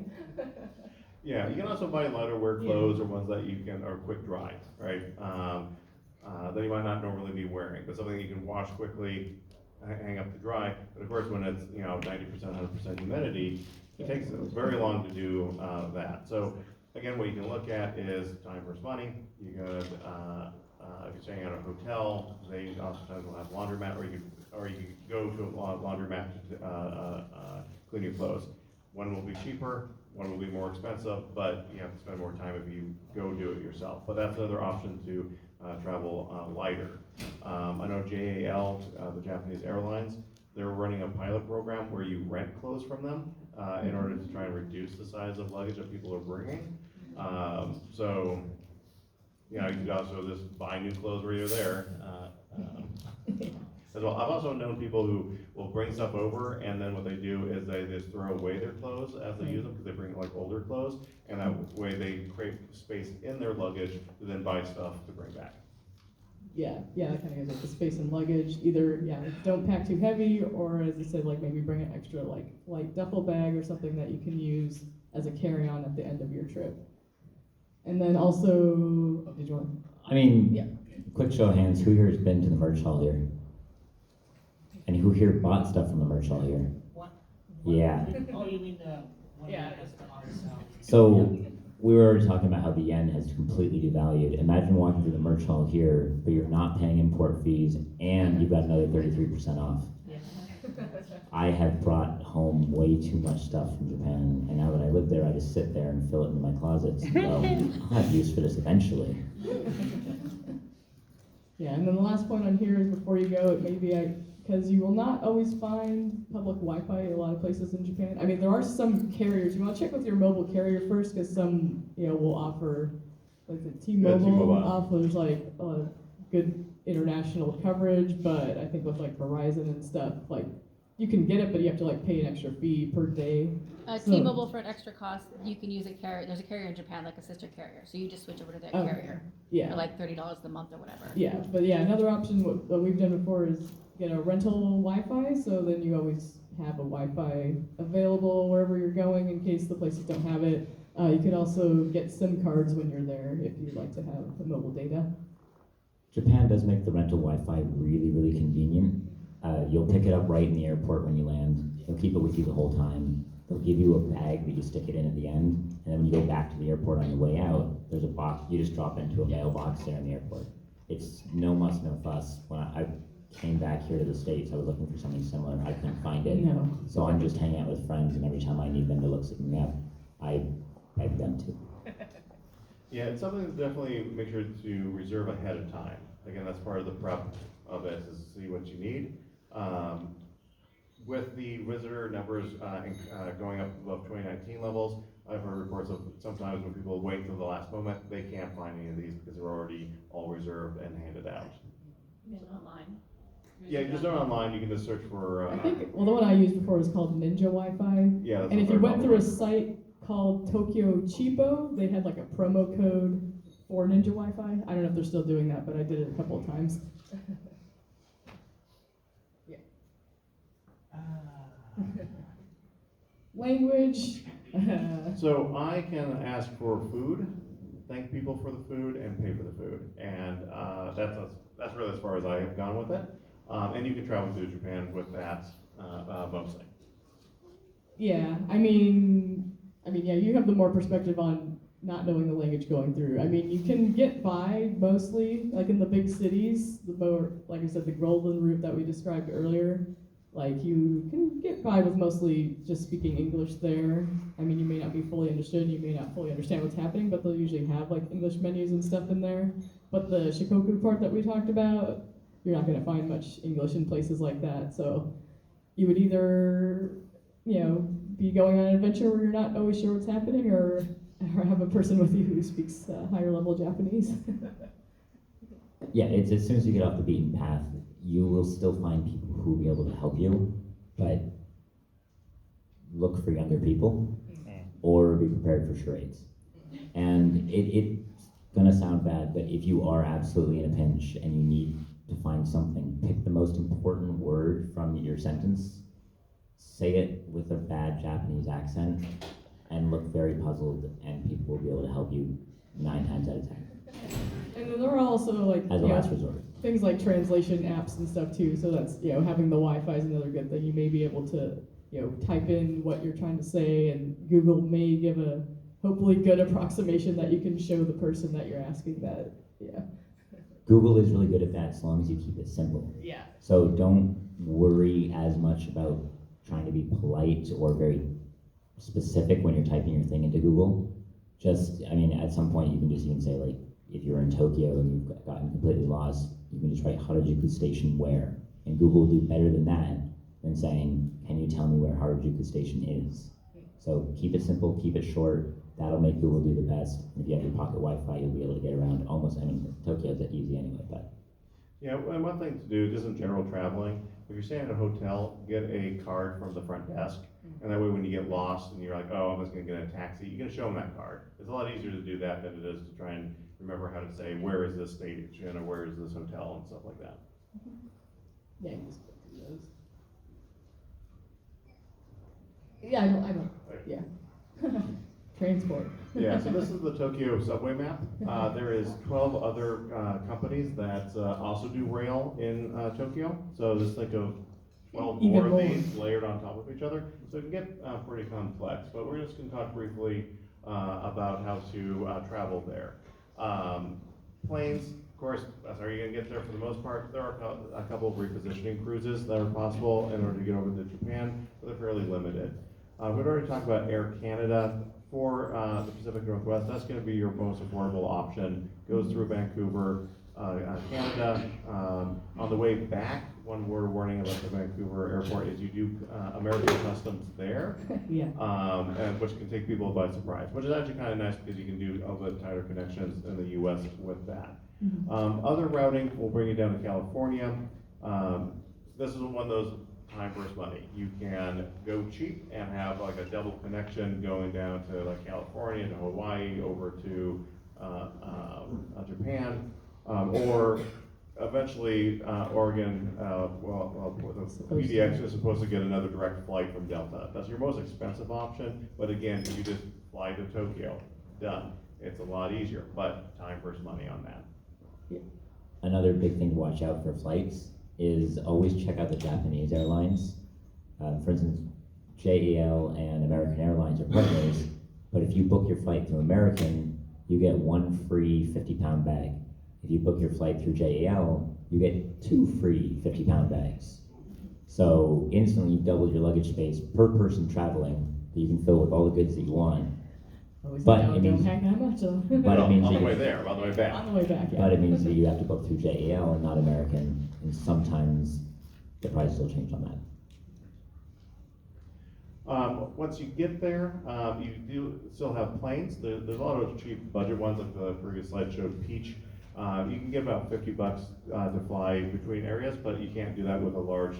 Yeah, you can also buy lighter wear clothes or ones that are quick dry, right? That you might not normally be wearing, but something you can wash quickly, hang up to dry. But of course, when it's 90%, 100% humidity, it takes very long to do that. So again, what you can look at is time versus money. You could, if you're staying at a hotel, they oftentimes will have laundromat, or you could go to a laundromat to clean your clothes. One will be cheaper, one will be more expensive, but you have to spend more time if you go do it yourself. But that's another option to travel lighter. I know JAL, the Japanese airlines, they're running a pilot program where you rent clothes from them in order to try and reduce the size of luggage that people are bringing. You could also just buy new clothes where you're there. As well, I've also known people who will bring stuff over, and then what they do is they just throw away their clothes as they use them, because they bring like older clothes, and that way they create space in their luggage to then buy stuff to bring back. yeah, that kind of goes with the space and luggage. Either, yeah, don't pack too heavy, or as I said, like maybe bring an extra like light duffel bag or something that you can use as a carry-on at the end of your trip. And then also, did you want? I mean, Yeah. quick show of hands, who here has been to the merch hall here? And who here bought stuff from the merch hall here? What? Yeah. Oh, you mean the one Yeah. that has the RSL? So we were already talking about how the yen has completely devalued. Imagine walking through the merch hall here, but you're not paying import fees, and you've got another 33% off. Yeah. I have brought home way too much stuff from Japan, and now that I live there, I just sit there and fill it into my closets. Well, I'll have use for this eventually. Yeah, and then the last point on here is before you go, it may be because you will not always find public Wi-Fi in a lot of places in Japan. I mean, there are some carriers. You want to check with your mobile carrier first, because some, will offer, like the T-Mobile T-Mobile. offers like good international coverage, but I think with like Verizon and stuff, like you can get it, but you have to like pay an extra fee per day. So- T-Mobile for an extra cost, you can use a carrier, there's a carrier in Japan, like a sister carrier, so you just switch over to that Okay. carrier Yeah. for like $30 a month or whatever. Yeah, but yeah, another option, what we've done before is get a rental Wi-Fi, so then you always have a Wi-Fi available wherever you're going in case the places don't have it. You could also get SIM cards when you're there if you'd like to have the mobile data. Japan does make the rental Wi-Fi really, really convenient. You'll pick it up right in the airport when you land. They'll keep it with you the whole time. They'll give you a bag that you stick it in at the end, and then when you go back to the airport on your way out, there's a box, you just drop it into a mailbox there in the airport. It's no muss, no fuss. When I came back here to the States, I was looking for something similar, I couldn't find it. No. So I'm just hanging out with friends, and every time I need them to look something up, I beg them to. Yeah, it's something to definitely make sure to reserve ahead of time. Again, that's part of the prep of it, is to see what you need. With the visitor numbers going up above 2019 levels, I've heard reports of sometimes when people wait till the last moment, they can't find any of these because they're already all reserved and handed out. Online. Yeah, you just go online, you can just search for. I think, well, the one I used before was called Ninja Wi-Fi. Yeah, that's And what if you they're went called. through a site called Tokyo Cheapo, they had like a promo code for Ninja Wi-Fi. I don't know if they're still doing that, but I did it a couple of times. Language. So I can ask for food, thank people for the food, and pay for the food, and that's really as far as I have gone with it. And you can travel to Japan with that mostly. Yeah, I mean, yeah, you have the more perspective on not knowing the language going through. I mean, you can get by mostly, like in the big cities, the more, like I said, the golden route that we described earlier. Like you can get by with mostly just speaking English there. I mean, you may not be fully understood, you may not fully understand what's happening, but they'll usually have like English menus and stuff in there. But the Shikoku part that we talked about, you're not going to find much English in places like that. So you would either, be going on an adventure where you're not always sure what's happening, or have a person with you who speaks higher level Japanese. Yeah, it's as soon as you get off the beaten path, you will still find people who will be able to help you, but look for younger people or be prepared for charades. And it's gonna sound bad, but if you are absolutely in a pinch and you need to find something, pick the most important word from your sentence, say it with a bad Japanese accent, and look very puzzled, and people will be able to help you 9 times out of 10, And then there are also like as a last resort. things like translation apps and stuff too. So that's having the Wi-Fi is another good thing. You may be able to type in what you're trying to say, and Google may give a hopefully good approximation that you can show the person that you're asking that. Yeah. Google is really good at that as long as you keep it simple. Yeah. So don't worry as much about trying to be polite or very specific when you're typing your thing into Google. At some point you can just even say, like, if you're in Tokyo and you've gotten completely lost, you can just write Harajuku Station where, and Google will do better than that than saying, can you tell me where Harajuku Station is? So keep it simple, keep it short. That'll make Google do the best. If you have your pocket Wi-Fi, you'll be able to get around almost. Tokyo's easy anyway, but. Yeah, and one thing to do, just in general traveling, if you're staying at a hotel, get a card from the front desk, and that way when you get lost and you're like, oh, I'm just gonna get a taxi, you can show them that card. It's a lot easier to do that than it is to try and remember how to say, where is this station, or where is this hotel, and stuff like that. Yeah, you just go through those. Yeah, I don't, yeah. Transport. Yeah, so this is the Tokyo subway map. There is 12 other companies that also do rail in Tokyo. So just think of 12 Even more of more. these layered on top of each other. So it can get pretty complex, but we're just going to talk briefly about how to travel there. Planes, of course, that's how you're going to get there for the most part. There are a couple of repositioning cruises that are possible in order to get over to Japan, but they're fairly limited. We've already talked about Air Canada. For the Pacific Northwest, that's going to be your most affordable option. Goes through Vancouver, Canada. On the way back, one word of warning about the Vancouver airport is you do American customs there, Yeah. and which can take people by surprise, which is actually kind of nice because you can do a little bit tighter connections in the U.S. with that. Other routing will bring you down to California. This is one of those time versus money. You can go cheap and have like a double connection going down to like California, to Hawaii, over to Japan, or eventually Oregon. The PDX is supposed to get another direct flight from Delta. That's your most expensive option, but again, you just fly to Tokyo. Done. It's a lot easier, but time versus money on that. Another big thing to watch out for flights is always check out the Japanese airlines. For instance, JAL and American Airlines are partners, but if you book your flight through American, you get one free 50-pound bag. If you book your flight through JAL, you get 2 free 50-pound bags. So instantly you've doubled your luggage space per person traveling that you can fill with all the goods that you want. Always But don't, it means- don't pack that much though. But it means on that the way you- there, on the way back. On the way back, yeah. But it means that you have to book through JAL and not American, and sometimes the prices will change on that. Once you get there, you do still have planes. There's a lot of cheap budget ones, like the previous slide showed Peach. You can get about $50 to fly between areas, but you can't do that with a large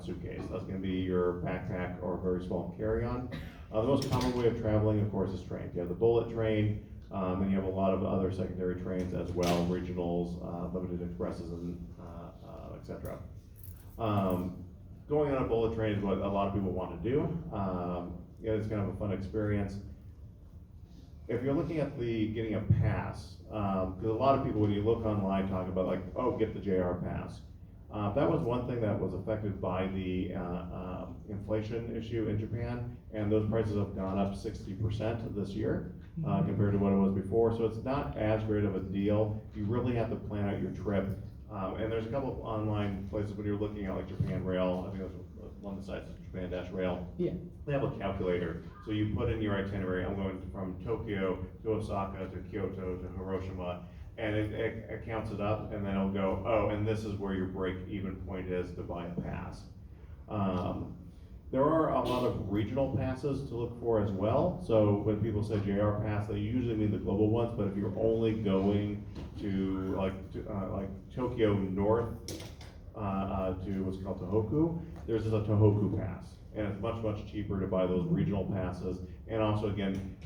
suitcase. That's going to be your backpack or a very small carry-on. The most common way of traveling, of course, is trains. You have the bullet train, and you have a lot of other secondary trains as well, regionals, limited expresses, and etc. Going on a bullet train is what a lot of people want to do. It's kind of a fun experience. If you're looking at getting a pass, because a lot of people, when you look online, talk about like, oh, get the JR pass. That was one thing that was affected by the inflation issue in Japan, and those prices have gone up 60% this year compared to what it was before. So it's not as great of a deal. You really have to plan out your trip. And there's a couple of online places when you're looking at like Japan Rail. I think that's one of the sites, Japan-Rail. Yeah. They have a calculator. So you put in your itinerary. I'm going from Tokyo to Osaka to Kyoto to Hiroshima. And it counts it up, and then it'll go, oh, and this is where your break-even point is to buy a pass. There are a lot of regional passes to look for as well. So when people say JR pass, they usually mean the global ones. But if you're only going to like Tokyo North to what's called Tohoku, there's a Tohoku pass, and it's much cheaper to buy those regional passes. And also, again,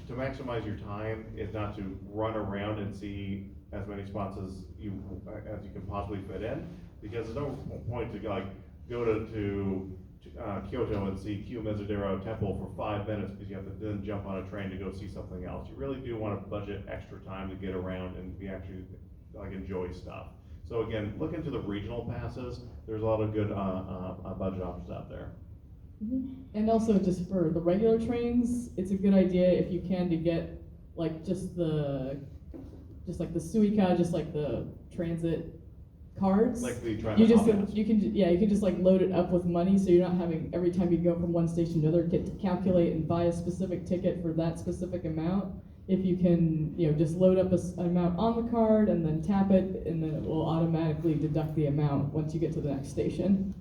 to maximize your time is not to run around and see as many spots as you can possibly fit in, because there's no point to like go to Kyoto and see Kiyomizu Temple for 5 minutes because you have to then jump on a train to go see something else. You really do want to budget extra time to get around and be actually like enjoy stuff. So again, look into the regional passes. There's a lot of good budget options out there. And also, just for the regular trains, it's a good idea if you can to get like just like the Suica, just like the transit cards. Like the You just Omnibus. you can just like load it up with money, so you're not having every time you go from one station to another get to calculate and buy a specific ticket for that specific amount. If you can, just load up an amount on the card and then tap it, and then it will automatically deduct the amount once you get to the next station.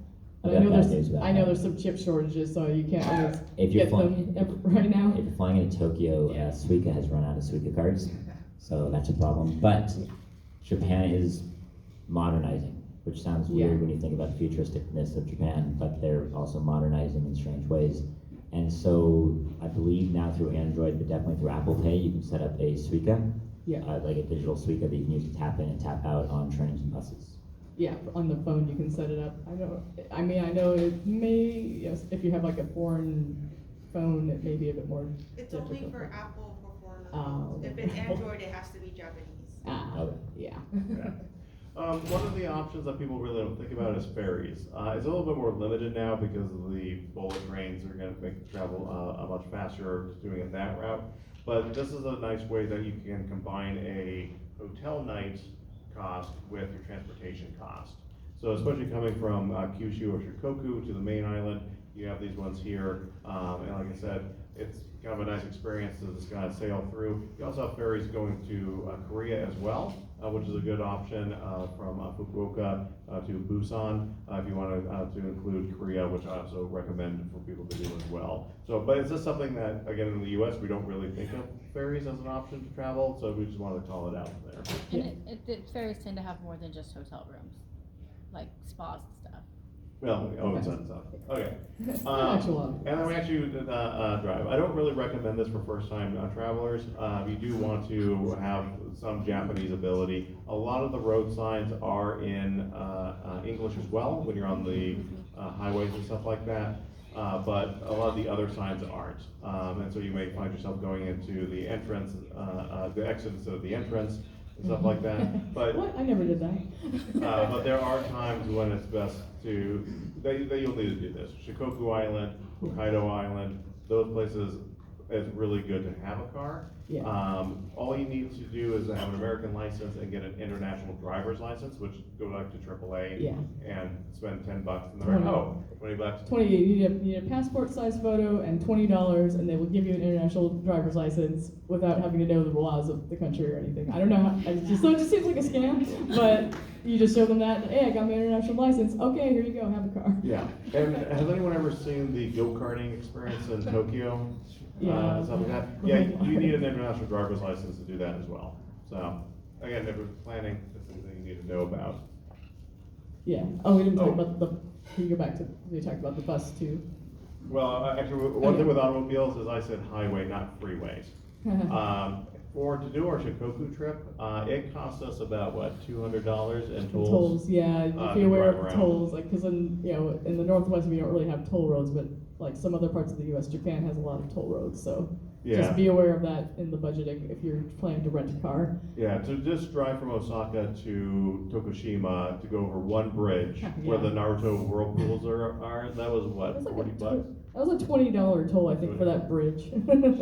And Yeah, bad news about that. there's some chip shortages, so you can't always If you're get flying- them right now. If you're flying into Tokyo, Suica has run out of Suica cards, so that's a problem. But Japan is modernizing, which sounds weird Yeah. when you think about the futuristicness of Japan, but they're also modernizing in strange ways. And so I believe now through Android, but definitely through Apple Pay, you can set up a Suica, Yeah. Like a digital speaker that you can use to tap in and tap out on trains and buses. Yeah, on the phone you can set it up. I know it may, yes, if you have like a foreign phone, it may be a bit more It's difficult. only for Apple for foreign Oh. phones. If it's Android, it has to be Japanese. Okay. Yeah. Yeah. One of the options that people really don't think about is ferries. It's a little bit more limited now because of the bullet trains are going to make travel much faster just doing it that route. But this is a nice way that you can combine a hotel night cost with your transportation cost. So especially coming from Kyushu or Shikoku to the main island, you have these ones here, and like I said, it's kind of a nice experience to just kind of sail through. You also have ferries going to Korea as well, which is a good option from Fukuoka to Busan, if you want to include Korea, which I also recommend for people to do as well. So, but it's just something that, again, in the US, we don't really think of ferries as an option to travel, so we just wanted to call it out there. And ferries tend to have more than just hotel rooms, like spas and stuff. Well, it's on stuff. Okay. Actual. And then we actually drive. I don't really recommend this for first-time travelers. You do want to have some Japanese ability. A lot of the road signs are in English as well when you're on the highways and stuff like that. But a lot of the other signs aren't. And so you may find yourself going into the entrance, the exit instead of the entrance, and stuff like that. But What? I never did that. but there are times when it's best that you'll need to do this. Shikoku Island, Hokkaido Island, those places, it's really good to have a car. Yeah. All you need to do is have an American license and get an international driver's license, which go up to AAA. Yeah. And spend $10, and they're like, oh, $20. 20, you need a passport size photo and $20, and they will give you an international driver's license without having to know the laws of the country or anything. I don't know how, it just seems like a scam, but you just show them that, hey, I got my international license, okay, here you go, have a car. Yeah. And has anyone ever seen the go-karting experience in Tokyo? Yeah. Stuff like that? Yeah, you need an international driver's license to do that as well. So, again, if you're planning, that's something you need to know about. Yeah, oh, we didn't talk Oh. about can you go back to, we talked about the bus too. Well, actually, one thing with automobiles is I said highway, not freeways. To do our Shikoku trip, it cost us about, what, $200 in tolls? Tolls, yeah, to be aware drive of around. tolls, like, cause in the Northwest, we don't really have toll roads, but like some other parts of the US, Japan has a lot of toll roads, so Yeah. just be aware of that in the budgeting if you're planning to rent a car. Yeah, to just drive from Osaka to Tokushima to go over one bridge where the Naruto whirlpools are, that was what, That's like 40 bucks? That was a $20 toll, I think, for that bridge.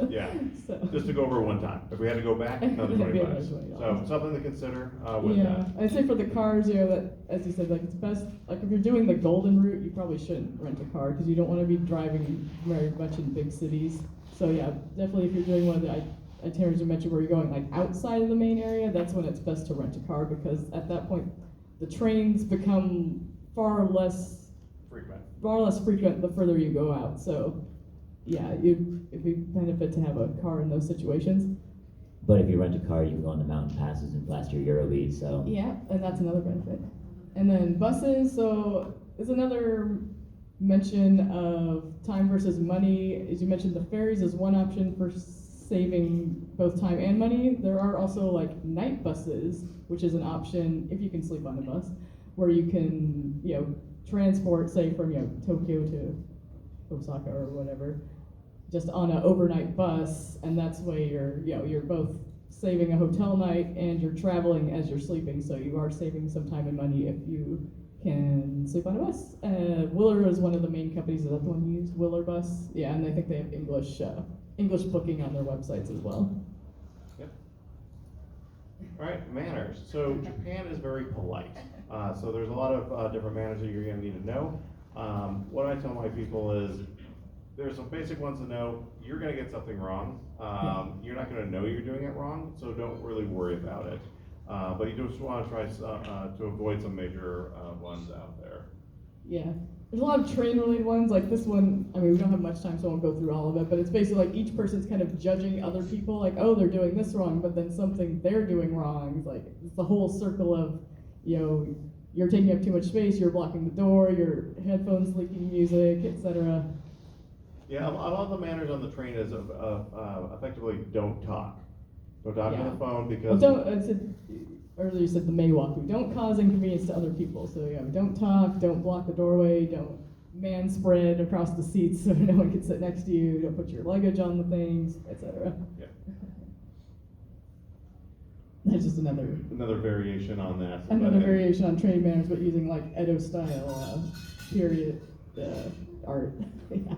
Yeah, So. just to go over one time. If we had to go back, another 20 It'd be bucks. another $20. So something to consider with Yeah, that. I'd say for the cars, that, as you said, like, it's best, like, if you're doing the golden route, you probably shouldn't rent a car, because you don't want to be driving very much in big cities. So yeah, definitely if you're doing one of the itineraries you mentioned where you're going like outside of the main area, that's when it's best to rent a car, because at that point, the trains become far less frequent the further you go out. So yeah, it'd be benefit to have a car in those situations. But if you rent a car, you can go on the mountain passes and blast your Eurobeat, so. Yeah, and that's another benefit. And then buses, so it's another mention of time versus money. As you mentioned, the ferries is one option for saving both time and money. There are also like night buses, which is an option if you can sleep on the bus, where you can, transport, say from, Tokyo to Osaka or whatever, just on an overnight bus, and that's where you're both saving a hotel night and you're traveling as you're sleeping, so you are saving some time and money if you can sleep on a bus. Willer is one of the main companies. Is that the one you used? Willer Bus? Yeah, and I think they have English booking on their websites as well. Yep. All right, manners. So Japan is very polite. So there's a lot of different manners that you're going to need to know. What I tell my people is there's some basic ones to know. You're going to get something wrong. You're not going to know you're doing it wrong, so don't really worry about it. But you just want to try to avoid some major ones out there. Yeah. There's a lot of train-related ones, like this one, I mean, we don't have much time, so I won't go through all of it, but it's basically like each person's kind of judging other people, like, oh, they're doing this wrong, but then something they're doing wrong. It's like, it's the whole circle of, you're taking up too much space, you're blocking the door, your headphones leaking music, etc. Yeah, a lot of the manners on the train is effectively don't talk. Don't talk on Yeah. the phone Well, because. I said, earlier you said the Maywaku. Don't cause inconvenience to other people. So yeah, don't talk, don't block the doorway, don't man spread across the seats so no one can sit next to you, don't put your luggage on the things, etc. Yeah. That's just another Variation on that. another variation on train manners, but using like Edo style period art. Yeah.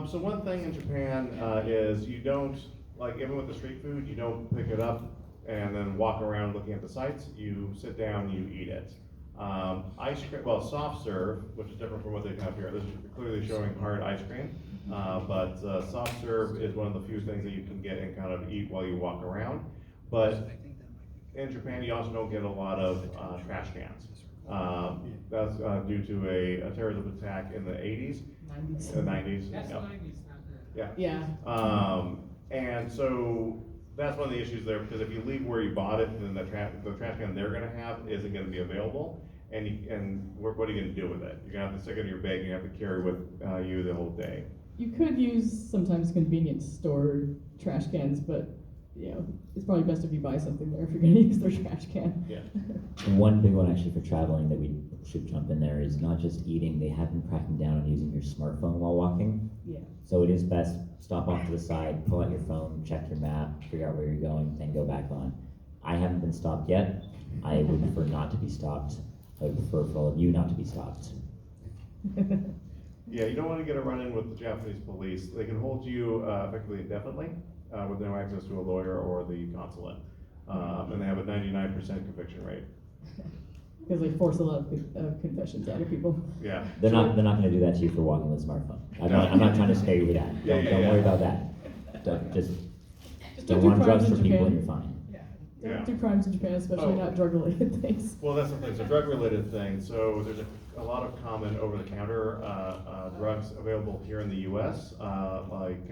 So one thing in Japan is you don't, like even with the street food, you don't pick it up and then walk around looking at the sights. You sit down, you eat it. Ice cream, well, soft serve, which is different from what they have here. This is clearly showing hard ice cream, but soft serve is one of the few things that you can get and kind of eat while you walk around. But in Japan, you also don't get a lot of trash cans. That's due to a terrorism attack in the 80s. 90s. The 90s. That's yeah. 90s, not the. Yeah. Yeah. And so that's one of the issues there, because if you leave where you bought it, then the trash can they're gonna have isn't gonna be available, and what are you gonna do with it? You're gonna have to stick it in your bag, and you have to carry with you the whole day. You could use sometimes convenience store trash cans, but you know, it's probably best if you buy something there if you're gonna use their trash can. Yeah. One big one actually for traveling that we should jump in there is not just eating, they have been cracking down on using your smartphone while walking. Yeah. So it is best, stop off to the side, pull out your phone, check your map, figure out where you're going, then go back on. I haven't been stopped yet. I would prefer not to be stopped. I would prefer for all of you not to be stopped. Yeah, you don't want to get a run-in with the Japanese police. They can hold you effectively indefinitely with no access to a lawyer or the consulate. And they have a 99% conviction rate. Because they force a lot of confessions out of people. Yeah. They're not gonna do that to you for walking with a smartphone. No. I'm not trying to scare you with that. Yeah, Don't, yeah, don't yeah. worry about that. Just Just don't do want crimes drugs in for people and Japan. you're fine. Don't Yeah. do crimes in Japan, especially Oh. not drug-related things. Well, that's the thing. So drug-related things. So there's a lot of common over-the-counter drugs available here in the U.S., like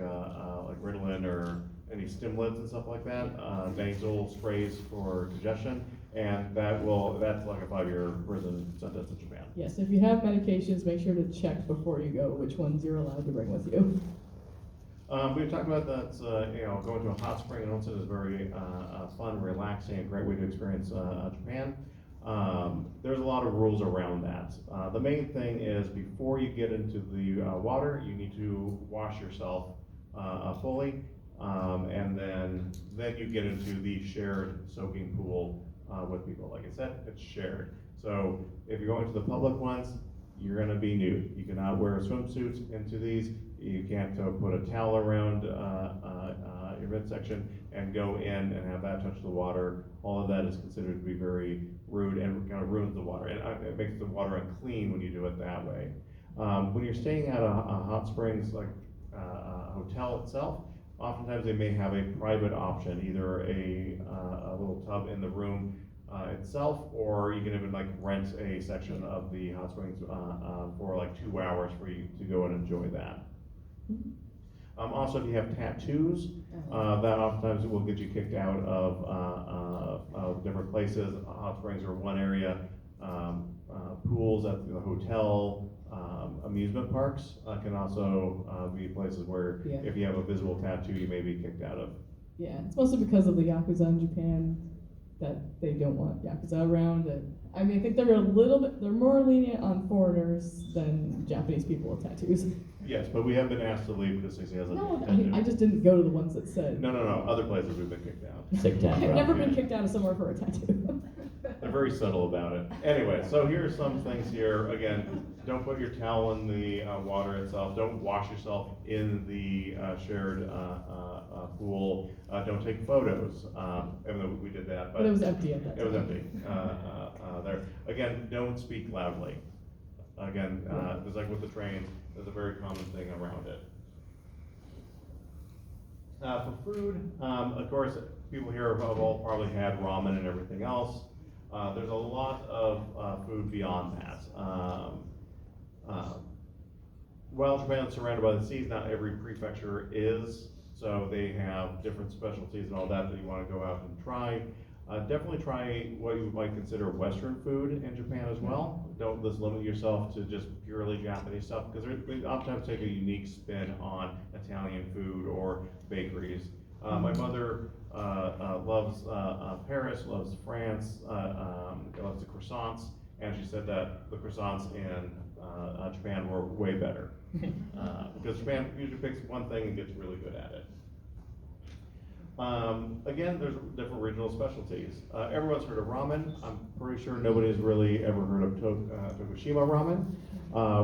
Ritalin or any stimulants and stuff like that. Nasal sprays for congestion, and that's like a 5-year prison sentence in Japan. Yes, if you have medications, make sure to check before you go which ones you're allowed to bring with you. We talked about that, going to a hot spring in Onsen is very fun, relaxing, a great way to experience Japan. There's a lot of rules around that. The main thing is before you get into the water, you need to wash yourself fully, and then you get into the shared soaking pool with people. Like I said, it's shared. So if you're going to the public ones, you're going to be nude. You cannot wear swimsuits into these. You can't put a towel around your midsection and go in and have that touch the water. All of that is considered to be very rude and kind of ruins the water. And it makes the water unclean when you do it that way. When you're staying at a hot springs, like a hotel itself, oftentimes they may have a private option, either a little tub in the room itself, or you can even like rent a section of the hot springs for like 2 hours for you to go and enjoy that. Also, if you have tattoos, that oftentimes will get you kicked out of different places. Hot springs are one area. Pools at the hotel, amusement parks can also be places where Yeah. if you have a visible tattoo, you may be kicked out of. Yeah, it's mostly because of the Yakuza in Japan that they don't want Yakuza around. And I mean, I think they're more lenient on foreigners than Japanese people with tattoos. Yes, but we have been asked to leave because Stacey has a No, tattoo. I just didn't go to the ones that said. No. Other places we've been kicked out. Sick tat, I've bro. never been kicked out of somewhere for a tattoo. They're very subtle about it. Anyway, so here are some things here. Again, don't put your towel in the water itself. Don't wash yourself in the shared pool. Don't take photos, even though we did that. But it was empty at that time. It was empty there. Again, don't speak loudly. Again, just like with the trains, there's a very common thing around it. For food, of course, people here have all probably had ramen and everything else. There's a lot of food beyond that. While Japan is surrounded by the seas, not every prefecture is, so they have different specialties and all that you want to go out and try. Definitely try what you might consider Western food in Japan as well. Don't just limit yourself to just purely Japanese stuff, because they oftentimes take a unique spin on Italian food or bakeries. My mother loves Paris, loves France, loves the croissants, and she said that the croissants in Japan were way better. Because Japan usually picks one thing and gets really good at it. Again, there's different regional specialties. Everyone's heard of ramen. I'm pretty sure nobody's really ever heard of Tokushima ramen,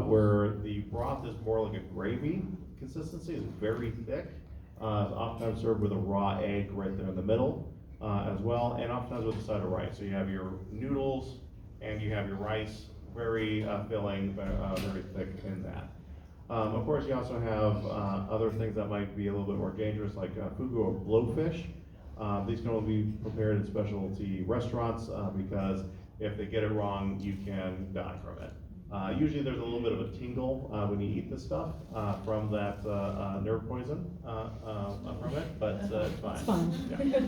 where the broth is more like a gravy consistency. It's very thick. It's oftentimes served with a raw egg right there in the middle as well, and oftentimes with a side of rice. So you have your noodles and you have your rice, very filling, very thick in that. Of course, you also have other things that might be a little bit more dangerous, like fugu or blowfish. These can only be prepared in specialty restaurants because if they get it wrong, you can die from it. Usually there's a little bit of a tingle when you eat this stuff from that nerve poison from it, but it's fine. It's fine. Yeah.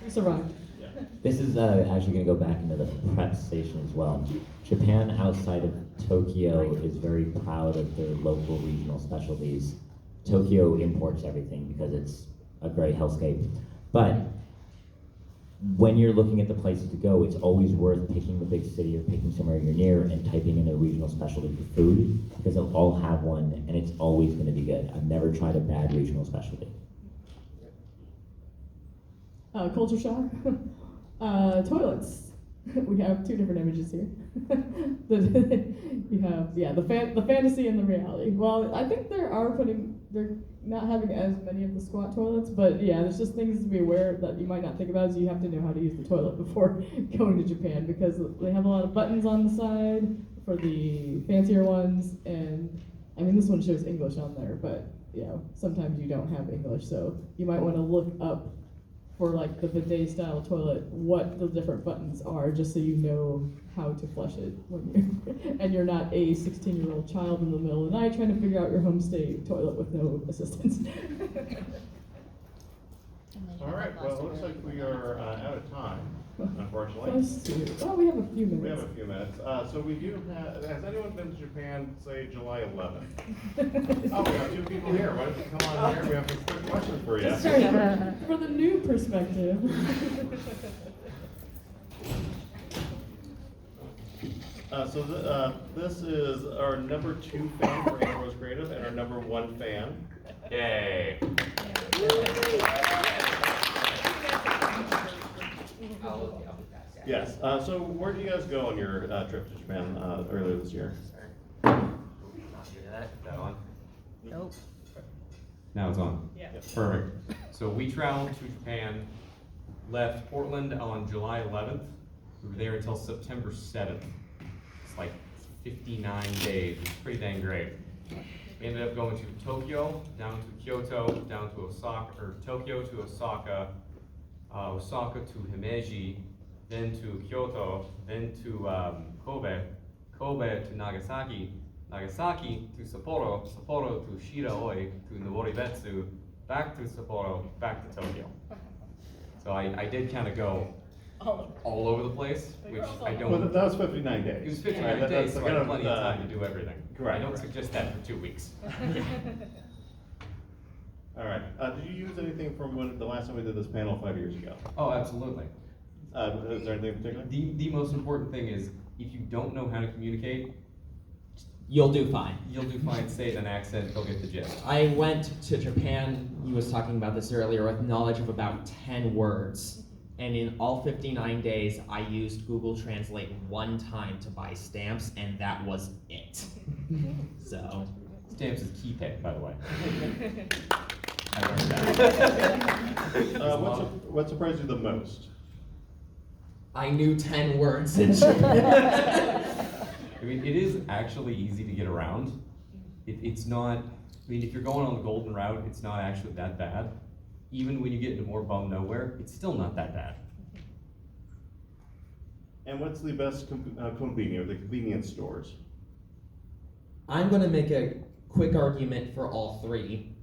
We survived. Yeah. This is actually going to go back into the prep station as well. Japan outside of Tokyo is very proud of their local regional specialties. Tokyo imports everything because it's a great hellscape. But when you're looking at the places to go, it's always worth picking the big city or picking somewhere you're near and typing in a regional specialty for food, because they'll all have one and it's always going to be good. I've never tried a bad regional specialty. Culture shock. Toilets. We have two different images here. You have the fantasy and the reality. Well, I think they're not having as many of the squat toilets, but yeah, there's just things to be aware that you might not think about. Is you have to know how to use the toilet before going to Japan, because they have a lot of buttons on the side for the fancier ones, and I mean this one shows English on there, but you know sometimes you don't have English, so you might want to look up for like the bidet style toilet what the different buttons are, just so you know how to flush it when you and you're not a 16-year-old child in the middle of the night trying to figure out your homestay toilet with no assistance. All right, well, it looks like we are out of time, unfortunately. Well, we have a few minutes. We have a few minutes. So we do have, has anyone been to Japan, say, July 11th? Oh, we have two people here. Why don't you come on here? We have some quick questions for you. Just for the new perspective. This is our number 2 fan for Ambrose Creative and our number 1 fan. Yay! Yes. So where did you guys go on your trip to Japan earlier this year? That on? Nope. Now it's on. Yeah. Perfect. So we traveled to Japan, left Portland on July 11th. We were there until September 7th. It's like 59 days. It's pretty dang great. We ended up going to Tokyo, down to Kyoto, down to Osaka, or Tokyo to Osaka, Osaka to Himeji, then to Kyoto, then to Kobe, Kobe to Nagasaki, Nagasaki to Sapporo, Sapporo to Shiraoi, to Noboribetsu, back to Sapporo, back to Tokyo. So I did kind of go all over the place, which I don't. Well, that was 59 days. It was 59 Right, days, that's so I had kind plenty of, of time to do everything. correct, I don't correct. suggest that for 2 weeks. All right. Did you use anything from the last time we did this panel 5 years ago? Oh, absolutely. Is there anything in particular? The most important thing is, if you don't know how to communicate, You'll do fine. you'll do fine, say it in an accent, they'll get the gist. I went to Japan, he was talking about this earlier, with knowledge of about 10 words. And in all 59 days, I used Google Translate one time to buy stamps, and that was it. So. Stamps is key pick, by the way. I learned that. What surprised you the most? I knew 10 words in Japan. I mean, it is actually easy to get around. It's not, I mean, if you're going on the golden route, it's not actually that bad. Even when you get into more bum nowhere, it's still not that bad. And what's the best konbini, or the convenience stores? I'm going to make a quick argument for all three.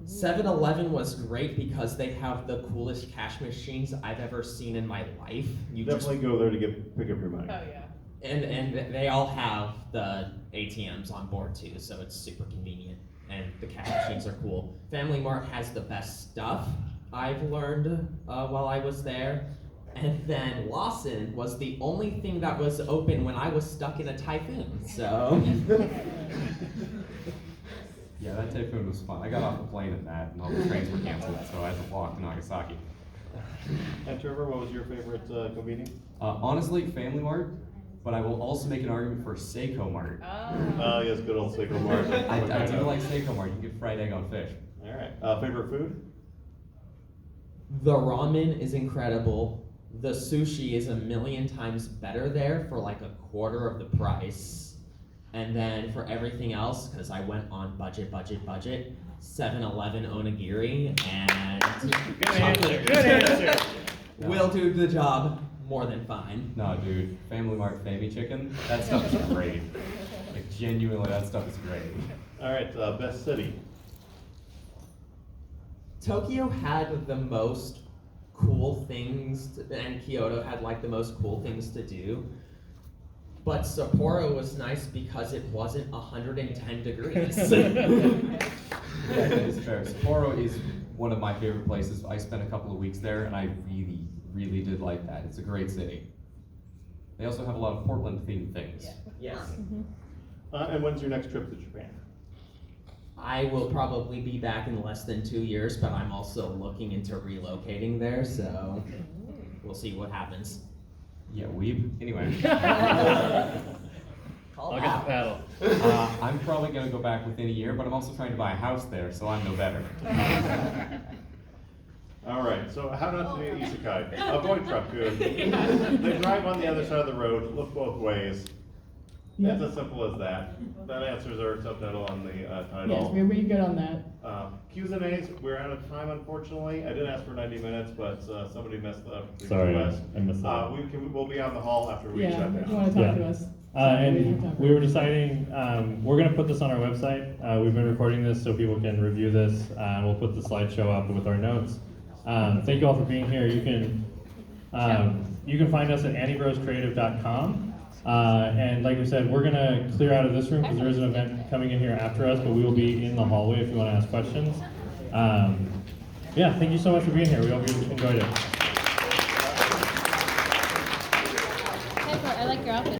7-Eleven was great because they have the coolest cash machines I've ever seen in my life. You just Definitely go there to pick up your money. Oh, yeah. and they all have the ATMs on board too, so it's super convenient. And the cash machines are cool. Family Mart has the best stuff I've learned while I was there. And then Lawson was the only thing that was open when I was stuck in a typhoon. So Yeah, that typhoon was fun. I got off the plane at that, and all the trains were canceled, so I had to walk to Nagasaki. And Trevor, what was your favorite convenience? Honestly, Family Mart, but I will also make an argument for Seiko Mart. Oh, yes, good old Seiko Mart. I do like Seiko Mart. You can get fried egg on fish. All right. Favorite food? the ramen is incredible. The sushi is a million times better there for like a quarter of the price. And then for everything else, because I went on budget, 7-Eleven onigiri and Good answer, good answer. will do the job more than fine. No, dude, Family Mart Family Chicken, that stuff is great. Like, genuinely, that stuff is great. All right, best city. Tokyo had the most cool things, and Kyoto had like the most cool things to do. But Sapporo was nice because it wasn't 110 degrees. Yeah, that is fair. Sapporo is one of my favorite places. I spent a couple of weeks there, and I really, really did like that. It's a great city. They also have a lot of Portland-themed things. Yes. And when's your next trip to Japan? I will probably be back in less than 2 years, but I'm also looking into relocating there, so we'll see what happens. Yeah, anyway. I'll get the paddle. I'm probably gonna go back within a year, but I'm also trying to buy a house there, so I'm no better. All right, so how not to be an Isekai'd? Avoid truck good. They drive on the other side of the road, look both ways. Yeah. It's as simple as that. That answers our subtitle on the Yes, title. we're good on that. Q's and A's, we're out of time unfortunately. I did ask for 90 minutes, but somebody messed up. the Sorry, request. I missed that. We'll be on the hall after we Yeah, shut if you down. wanna talk Yeah. to us. And we were deciding, we're gonna put this on our website. We've been recording this so people can review this. We'll put the slideshow up with our notes. Thank you all for being here. You can find us at anniebroscreative.com. And like we said, we're gonna clear out of this room because there is an event coming in here after us, but we will be in the hallway if you wanna ask questions. Yeah, thank you so much for being here. We hope you enjoyed it. I like your outfit.